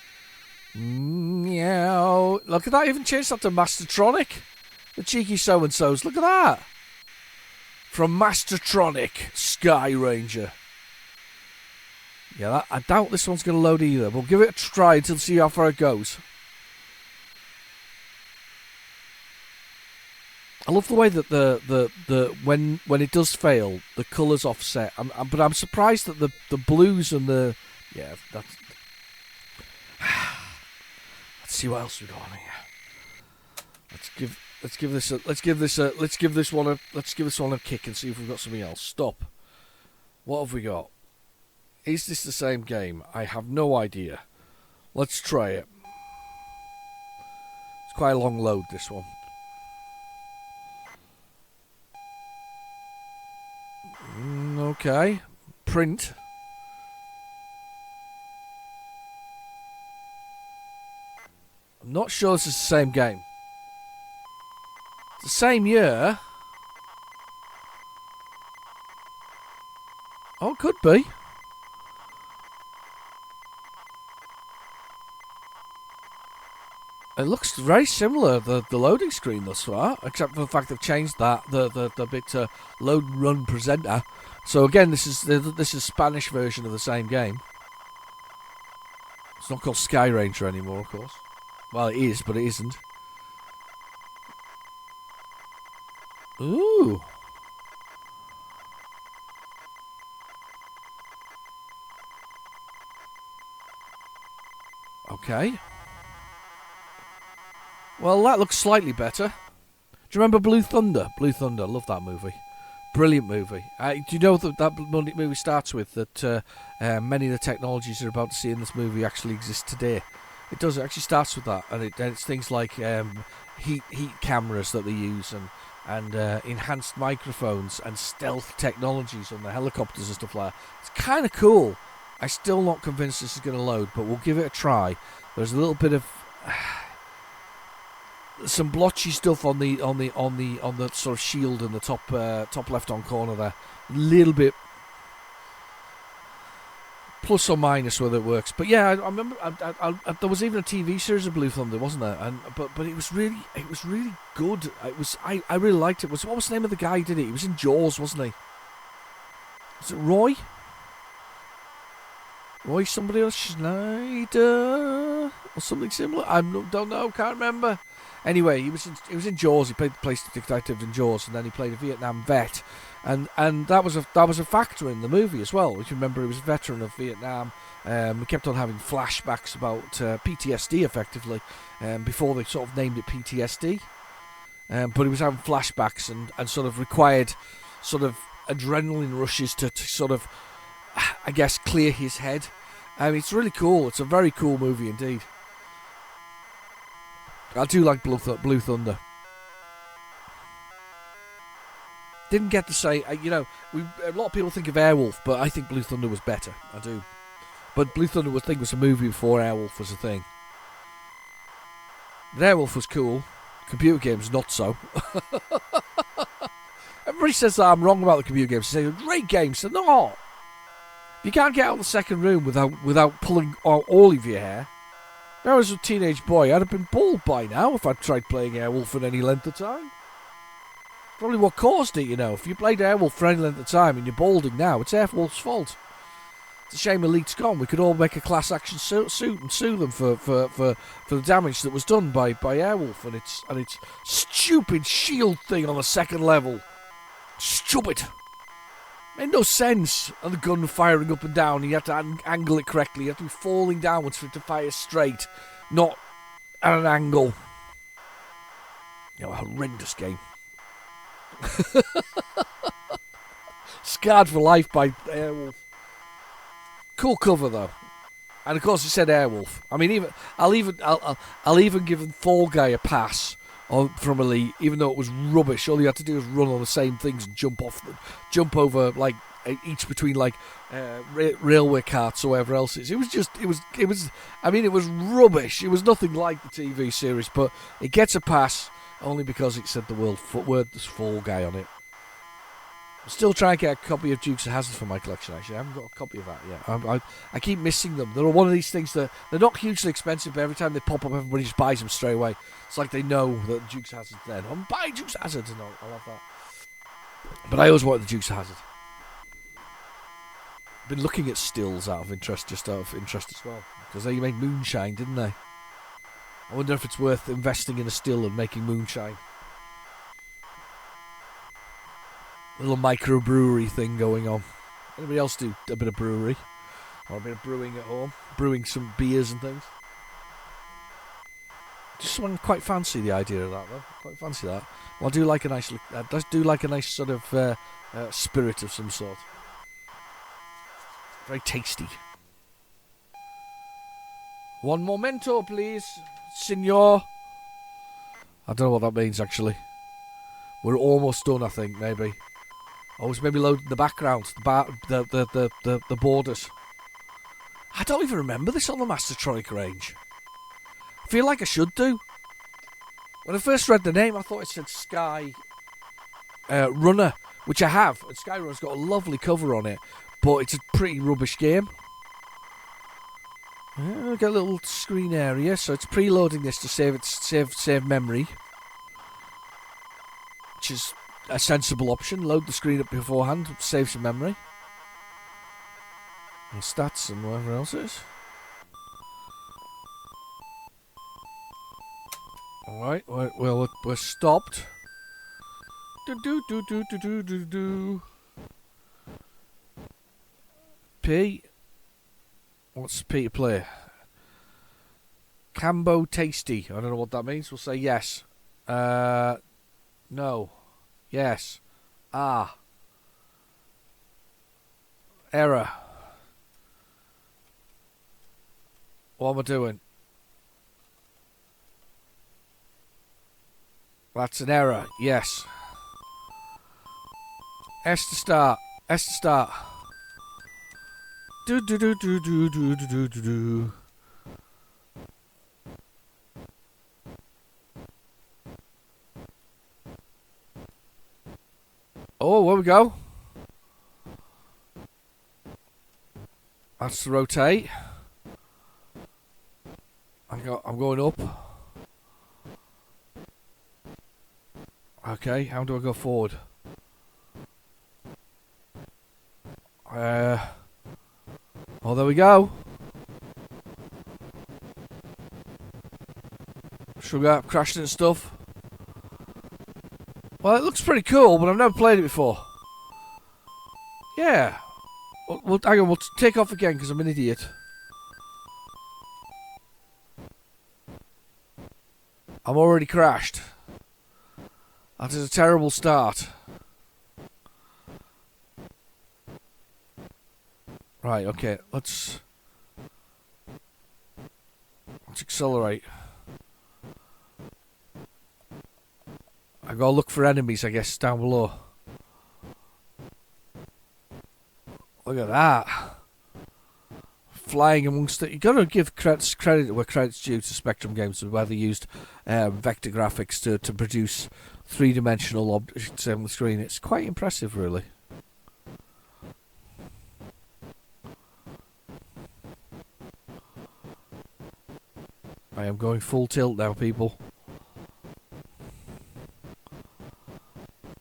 Meow. Look at that! Even changed that to Mastertronic. The cheeky so and so's. Look at that. From Mastertronic, Sky Ranger. Yeah, I doubt this one's going to load either. We'll give it a try until see how far it goes. I love the way that the when it does fail, the colours offset. But I'm surprised that the blues and the that's. Let's see what else we got on here. Let's give this one a kick and see if we've got something else. Stop. What have we got? Is this the same game? I have no idea. Let's try it. It's quite a long load, this one. Okay. Print. I'm not sure this is the same game. It's the same year. Oh, it could be. It looks very similar, the loading screen thus far, except for the fact they've changed that the bit to load and run presenter. So again, this is Spanish version of the same game. It's not called Sky Ranger anymore, of course. Well, it is, but it isn't. Ooh. Okay. Well, that looks slightly better. Do you remember Blue Thunder? Blue Thunder, love that movie. Brilliant movie. Do you know that movie starts with that many of the technologies you're about to see in this movie actually exist today? It does. It actually starts with that, and it's things like heat cameras that they use, and enhanced microphones and stealth technologies on the helicopters and stuff like that. It's kind of cool. I'm still not convinced this is going to load, but we'll give it a try. There's a little bit of some blotchy stuff on the sort of shield in the top left on corner there. A little bit plus or minus whether it works. But yeah, I remember there was even a TV series of Blue Thunder, wasn't there? But it was really good. I really liked it. What was the name of the guy who did it? He was in Jaws, wasn't he? Was it Roy? Roy somebody else, Schneider or something similar? I don't know, can't remember. Anyway, he was in Jaws. He played the police detective in Jaws, and then he played a Vietnam vet, and that was a factor in the movie as well. If you remember, he was a veteran of Vietnam. We kept on having flashbacks about PTSD, effectively, before they sort of named it PTSD. But he was having flashbacks and sort of required sort of adrenaline rushes to sort of, I guess, clear his head. It's really cool. It's a very cool movie indeed. I do like Blue Thunder. Didn't get to say, a lot of people think of Airwolf, but I think Blue Thunder was better. I do. But Blue Thunder was a movie before Airwolf was a thing. But Airwolf was cool. Computer games, not so. Everybody says that I'm wrong about the computer games. They say they're great games. They're not. You can't get out of the second room without pulling all of your hair. If I was a teenage boy, I'd have been bald by now if I'd tried playing Airwolf for any length of time. Probably what caused it, If you played Airwolf for any length of time and you're balding now, it's Airwolf's fault. It's a shame Elite's gone. We could all make a class action suit and sue them for the damage that was done by Airwolf and its stupid shield thing on the second level. Stupid. Made no sense. And the gun firing up and down. You had to angle it correctly. You had to be falling downwards for it to fire straight, not at an angle. A horrendous game. Scarred for Life by Airwolf. Cool cover though. And of course, it said Airwolf. I mean, I'll even give Fall Guy a pass from Elite, even though it was rubbish. All you had to do was run on the same things and jump over like each between like railway carts or whatever else it is. It was. I mean, it was rubbish. It was nothing like the TV series, but it gets a pass only because it said the word Fall Guy on it. I'm still trying to get a copy of Dukes of Hazzard for my collection, actually. I haven't got a copy of that yet. I keep missing them. They're one of these things that they're not hugely expensive, but every time they pop up, everybody just buys them straight away. It's like they know that Dukes of Hazzard's there. I'm buying Dukes of Hazzard, and I'll have that. But I always wanted the Dukes of Hazzard. I've been looking at stills just out of interest as well. Because they made moonshine, didn't they? I wonder if it's worth investing in a still and making moonshine. Little microbrewery thing going on. Anybody else do a bit of brewery? Or a bit of brewing at home? Brewing some beers and things? Just one quite fancy the idea of that, though. Quite fancy that. Well, I do like a nice sort of spirit of some sort. Very tasty. One momento, please, senor. I don't know what that means, actually. We're almost done, I think, maybe. Oh, it's maybe loading the background, the borders. I don't even remember this on the Mastertronic range. I feel like I should do. When I first read the name, I thought it said Sky Runner, which I have. And Sky Runner's got a lovely cover on it, but it's a pretty rubbish game. I've got a little screen area, so it's preloading this to save memory, which is a sensible option. Load the screen up beforehand, save some memory. And stats and whatever else it is. Alright, well, we're stopped. P. What's P to play? Cambo Tasty. I don't know what that means. We'll say yes. No. Yes. Ah. Error. What am I doing? That's an error. Yes. S to start. S to start. Do do do do do do do do do. Oh, there we go. That's the rotate. I'm going up. Okay, how do I go forward? Oh, there we go. Sugar, crashed and stuff. Well, it looks pretty cool, but I've never played it before. Yeah. Hang on, we'll take off again because I'm an idiot. I'm already crashed. That is a terrible start. Right, okay, let's accelerate. I gotta look for enemies, I guess, down below. Look at that. Flying amongst it. You gotta give credit where credit's due to Spectrum Games, where they used vector graphics to produce three-dimensional objects on the screen. It's quite impressive, really. I am going full tilt now, people.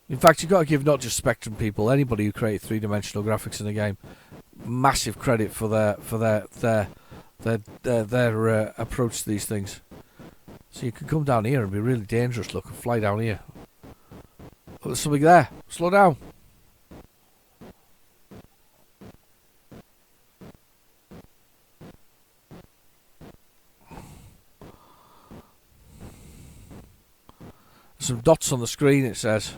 In fact, you've got to give not just Spectrum people, anybody who created three-dimensional graphics in a game, massive credit for their approach to these things. So you can come down here and be really dangerous. Look, and fly down here. Oh, there's something there. Slow down. Some dots on the screen, it says.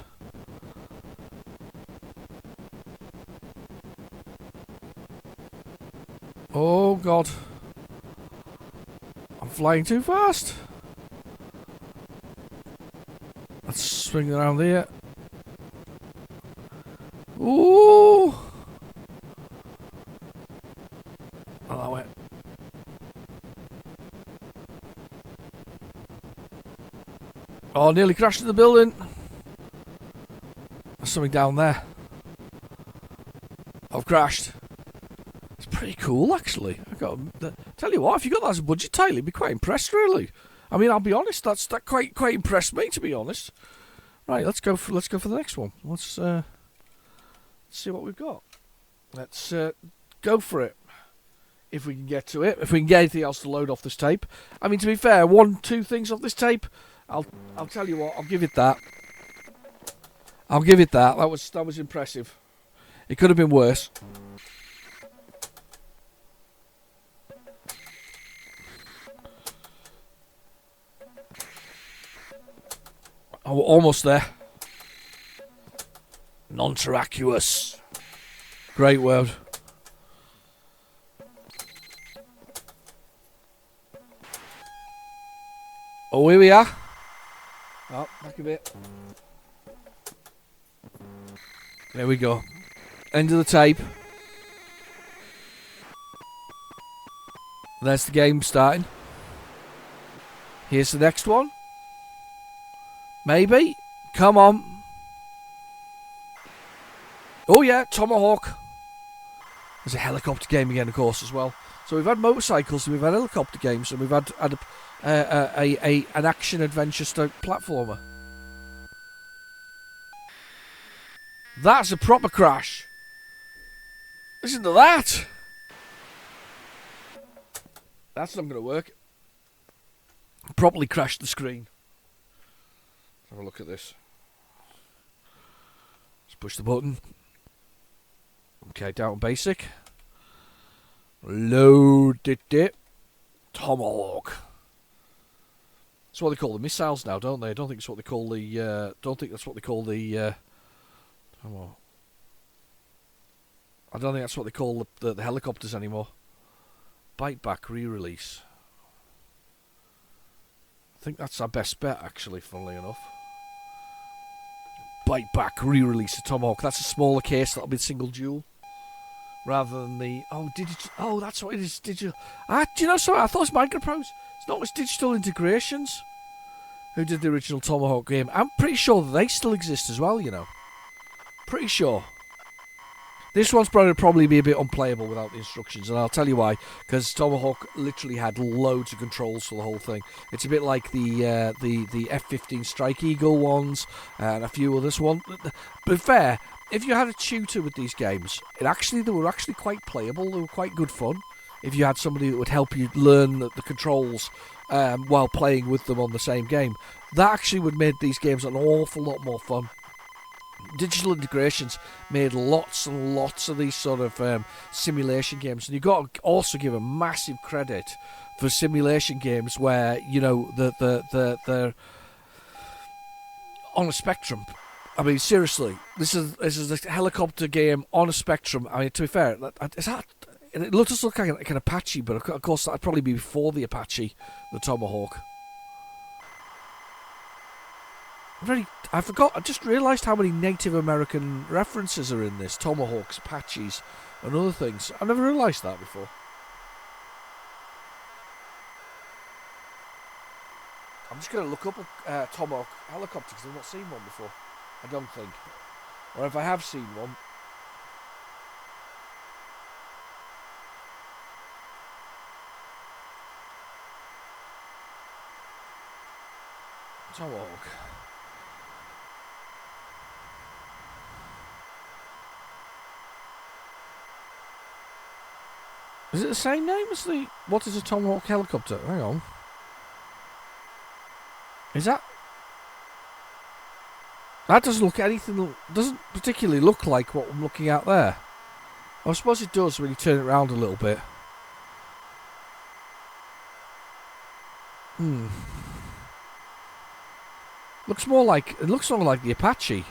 Oh, God. flying too fast. Let's swing around here. Ooh! Oh, that went. Oh, nearly crashed into the building. There's something down there. I've crashed. It's pretty cool, actually. Tell you what, if you got that as a budget title, you'd be quite impressed, really. I mean, I'll be honest, that quite impressed me, to be honest. Right, let's go for the next one. Let's see what we've got. Let's go for it. If we can get to it, if we can get anything else to load off this tape. I mean, to be fair, 2 things off this tape. I'll tell you what. I'll give it that. I'll give it that. That was impressive. It could have been worse. Oh, we're almost there. Non-terraqueous. Great word. Oh, here we are. Oh, back a bit. There we go. End of the tape. There's the game starting. Here's the next one. Maybe. Come on. Oh yeah, Tomahawk. There's a helicopter game again, of course, as well. So we've had motorcycles, and we've had helicopter games, and we've had an action adventure style platformer. That's a proper crash. Listen to that. That's not going to work. Properly crashed the screen. Have a look at this. Let's push the button. Okay, down to basic. Load it. Tomahawk. That's what they call the missiles now, don't they? I don't think it's what they call the. Don't think that's what they call the. Tomahawk. I don't think that's what they call the helicopters anymore. Bite Back re-release. I think that's our best bet, actually, funnily enough. Bite Back re-release of Tomahawk. That's a smaller case. That'll be single dual, rather than the digital. Oh, that's what it is. Digital. Do you know something? I thought it was Microprose. It's not. It's Digital Integrations who did the original Tomahawk game. I'm pretty sure they still exist as well. You know, pretty sure. This one's probably be a bit unplayable without the instructions, and I'll tell you why. Because Tomahawk literally had loads of controls for the whole thing. It's a bit like the F-15 Strike Eagle ones and a few others. But fair, if you had a tutor with these games, they were actually quite playable. They were quite good fun. If you had somebody that would help you learn the controls while playing with them on the same game, that actually would make these games an awful lot more fun. Digital Integrations made lots and lots of these sort of simulation games, and you've got to also give a massive credit for simulation games where, you know, they're on a spectrum. I mean, seriously, this is a helicopter game on a spectrum. I mean, to be fair, it does look like an Apache, but of course that'd probably be before the Apache, the Tomahawk. I forgot. I just realised how many Native American references are in this. Tomahawks, Apaches, and other things. I never realised that before. I'm just going to look up a Tomahawk helicopter because I've not seen one before. I don't think. Or if I have seen one. Tomahawk. Is it the same name as the... What is a Tomahawk helicopter? Hang on. Is that... That doesn't look anything... Doesn't particularly look like what I'm looking at there. I suppose it does when you turn it around a little bit. Looks more like... It looks more like the Apache. .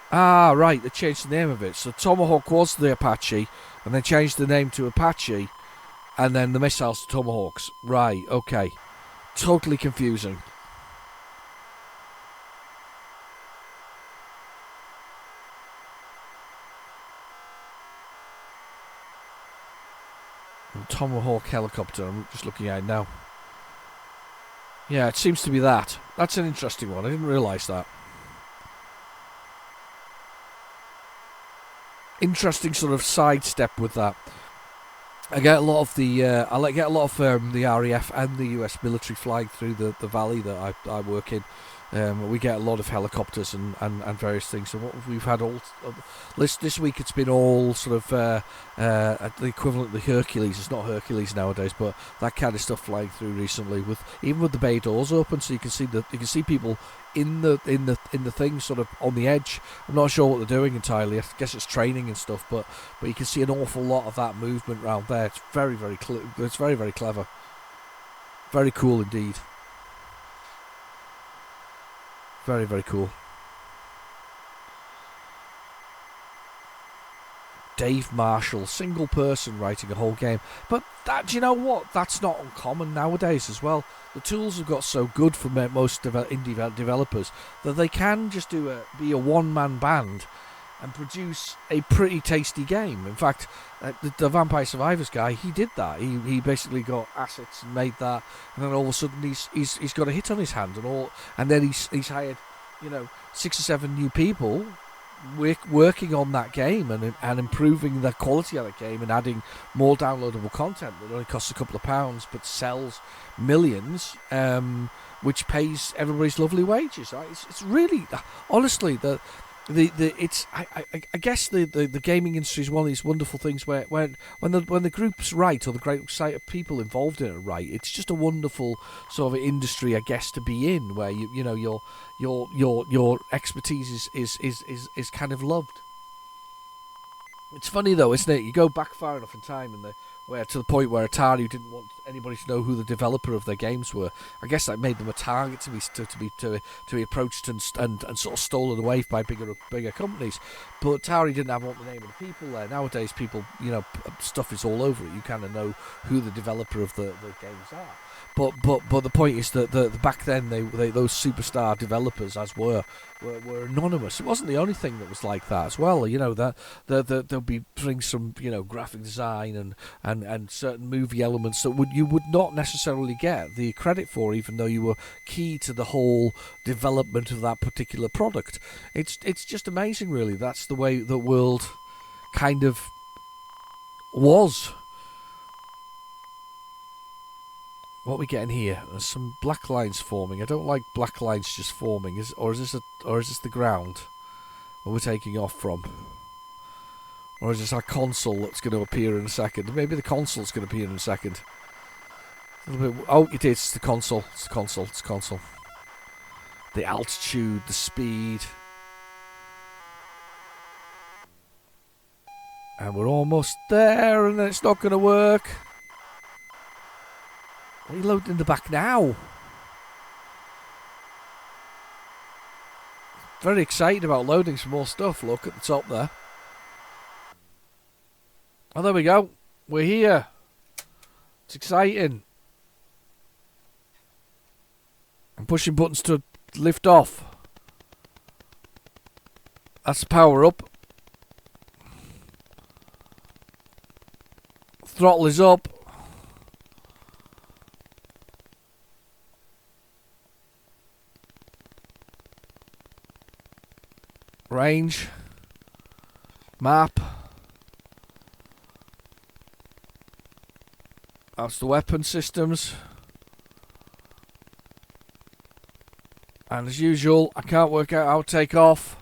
'Cause Ah, right, they changed the name of it. So Tomahawk was the Apache, and they changed the name to Apache, and then the missiles to Tomahawks. Right, okay. Totally confusing. Tomahawk helicopter, I'm just looking at it now. Yeah, it seems to be that. That's an interesting one. I didn't realise that. Interesting sort of sidestep with that. I get a lot of the the RAF and the US military flying through the valley that I work in. We get a lot of helicopters and various things. So what we've had all this week, it's been all sort of the equivalent of the Hercules. It's not Hercules nowadays, but that kind of stuff flying through recently. Even with the bay doors open, so you can see people in the thing, sort of on the edge. I'm not sure what they're doing entirely. I guess it's training and stuff, but you can see an awful lot of that movement around there. It's very it's very, very clever. Very cool indeed. Very, very cool. Dave Marshall, single person writing a whole game. But that, do you know what? That's not uncommon nowadays as well. The tools have got so good for most indie developers that they can just be a one-man band and produce a pretty tasty game. In fact, the Vampire Survivors guy, he did that. He basically got assets and made that, and then all of a sudden he's got a hit on his hand, and then he's hired 6 or 7 new people working on that game and improving the quality of that game and adding more downloadable content that only costs a couple of pounds but sells millions, which pays everybody's lovely wages. It's really, honestly, I guess the gaming industry is one of these wonderful things where when the group's right, or the great site of people involved in it are right, it's just a wonderful sort of industry, I guess, to be in, where your expertise is kind of loved. It's funny though, isn't it? You go back far enough in time, where to the point where Atari didn't want anybody to know who the developer of their games were. I guess that made them a target to be approached and sort of stolen away by bigger companies. But Atari didn't want the name of the people there. Nowadays, people, stuff is all over it. You kind of know who the developer of the games are. But the point is that back then those superstar developers were anonymous. It wasn't the only thing that was like that as well. That there'll be things from graphic design and certain movie elements that you would not necessarily get the credit for, even though you were key to the whole development of that particular product. It's just amazing, really. That's the way the world kind of was. What are we getting here? There's some black lines forming. I don't like black lines just forming. Is this the ground where we're taking off from? Or is this our console that's going to appear in a second? Maybe the console's going to appear in a second. Oh, it is. It's the console. It's the console. It's the console. The altitude, the speed. And we're almost there, and then it's not going to work. What are you loading in the back now? Very excited about loading some more stuff. Look at the top there. Oh, there we go. We're here. It's exciting. I'm pushing buttons to lift off. That's the power up. Throttle is up. Range. Map. That's the weapon systems. And as usual, I can't work out how to take off.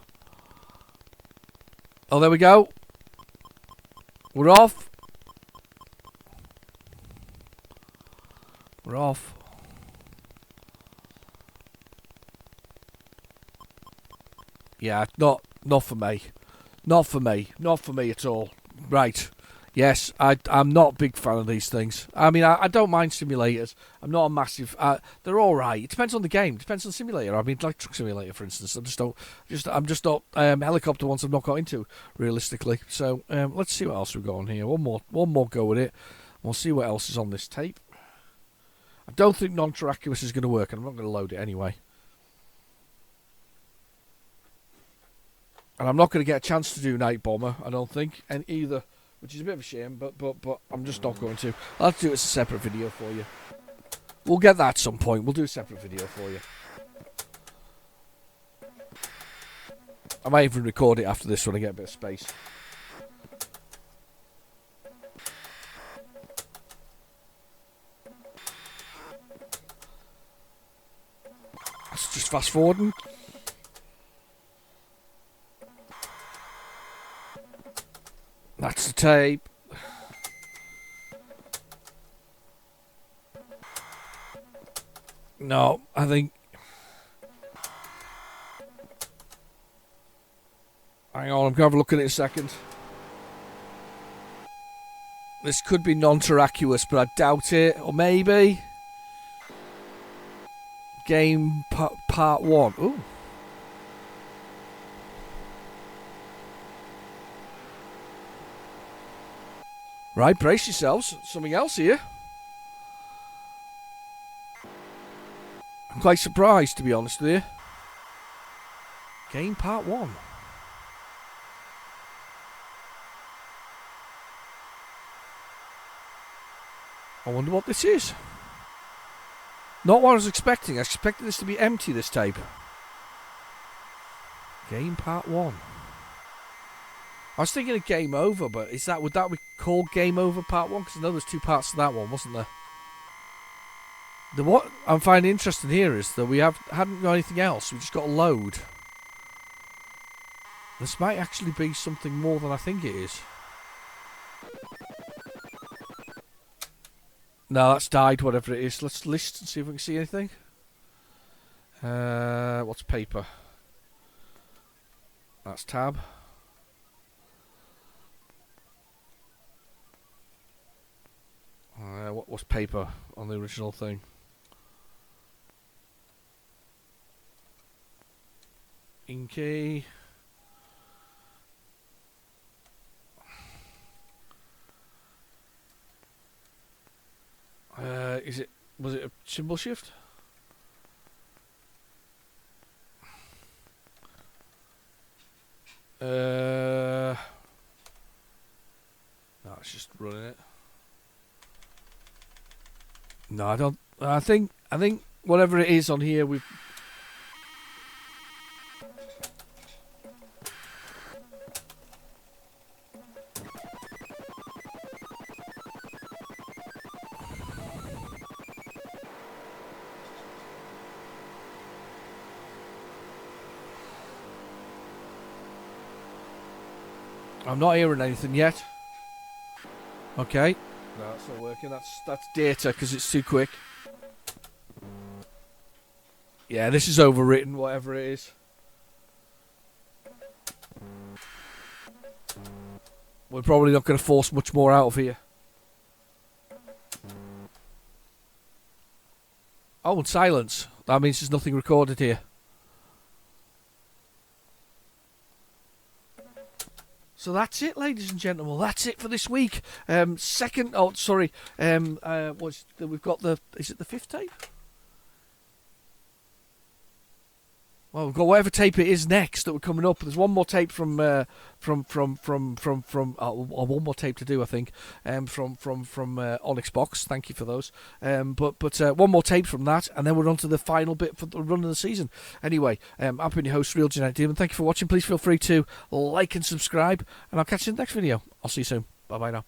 Oh, there we go. We're off. We're off. Yeah, not for me. Not for me. Not for me at all. Right. Yes, I'm not a big fan of these things. I mean, I don't mind simulators. I'm not a massive. They're all right. It depends on the game. It depends on the simulator. I mean, like Truck Simulator, for instance. I'm just not helicopter ones. I've not got into realistically. So let's see what else we've got on here. One more go with it. We'll see what else is on this tape. I don't think non-Terraculous is going to work, and I'm not going to load it anyway. And I'm not going to get a chance to do Night Bomber, I don't think, and either. Which is a bit of a shame, but I'm just not going to. I'll have to do it as a separate video for you. We'll get that at some point. We'll do a separate video for you. I might even record it after this when I get a bit of space. That's just fast forwarding. That's the tape. No, I think... Hang on, I'm going to have a look at it in a second. This could be non-Terraculous, but I doubt it. Or maybe... Game part 1. Ooh. Right, brace yourselves. Something else here. I'm quite surprised, to be honest with you. Game part 1. I wonder what this is. Not what I was expecting. I expected this to be empty, this tape. Game part 1. I was thinking of Game Over, but would that be called Game Over Part 1? Because I know there's 2 parts to that one, wasn't there? What I'm finding interesting here is that we hadn't got anything else. We just got a load. This might actually be something more than I think it is. No, that's died, whatever it is. Let's list and see if we can see anything. What's paper? That's tab. What was paper on the original thing? Inky. Was it a symbol shift? No, it's just running it. No, I don't. I think whatever it is on here, we've. I'm not hearing anything yet. Okay. No, it's not working. That's data because it's too quick. Yeah, this is overwritten, whatever it is. We're probably not going to force much more out of here. Oh, and silence. That means there's nothing recorded here. So that's it, ladies and gentlemen. That's it for this week. We've got the. Is it the 5th tape? Well, we've got whatever tape it is next that we're coming up. There's one more tape from one more tape to do, I think, from OnyxBox. Thank you for those. But one more tape from that, and then we're on to the final bit for the run of the season. Anyway, I've been your host, RealGenericDemon. Thank you for watching. Please feel free to like and subscribe, and I'll catch you in the next video. I'll see you soon. Bye bye now.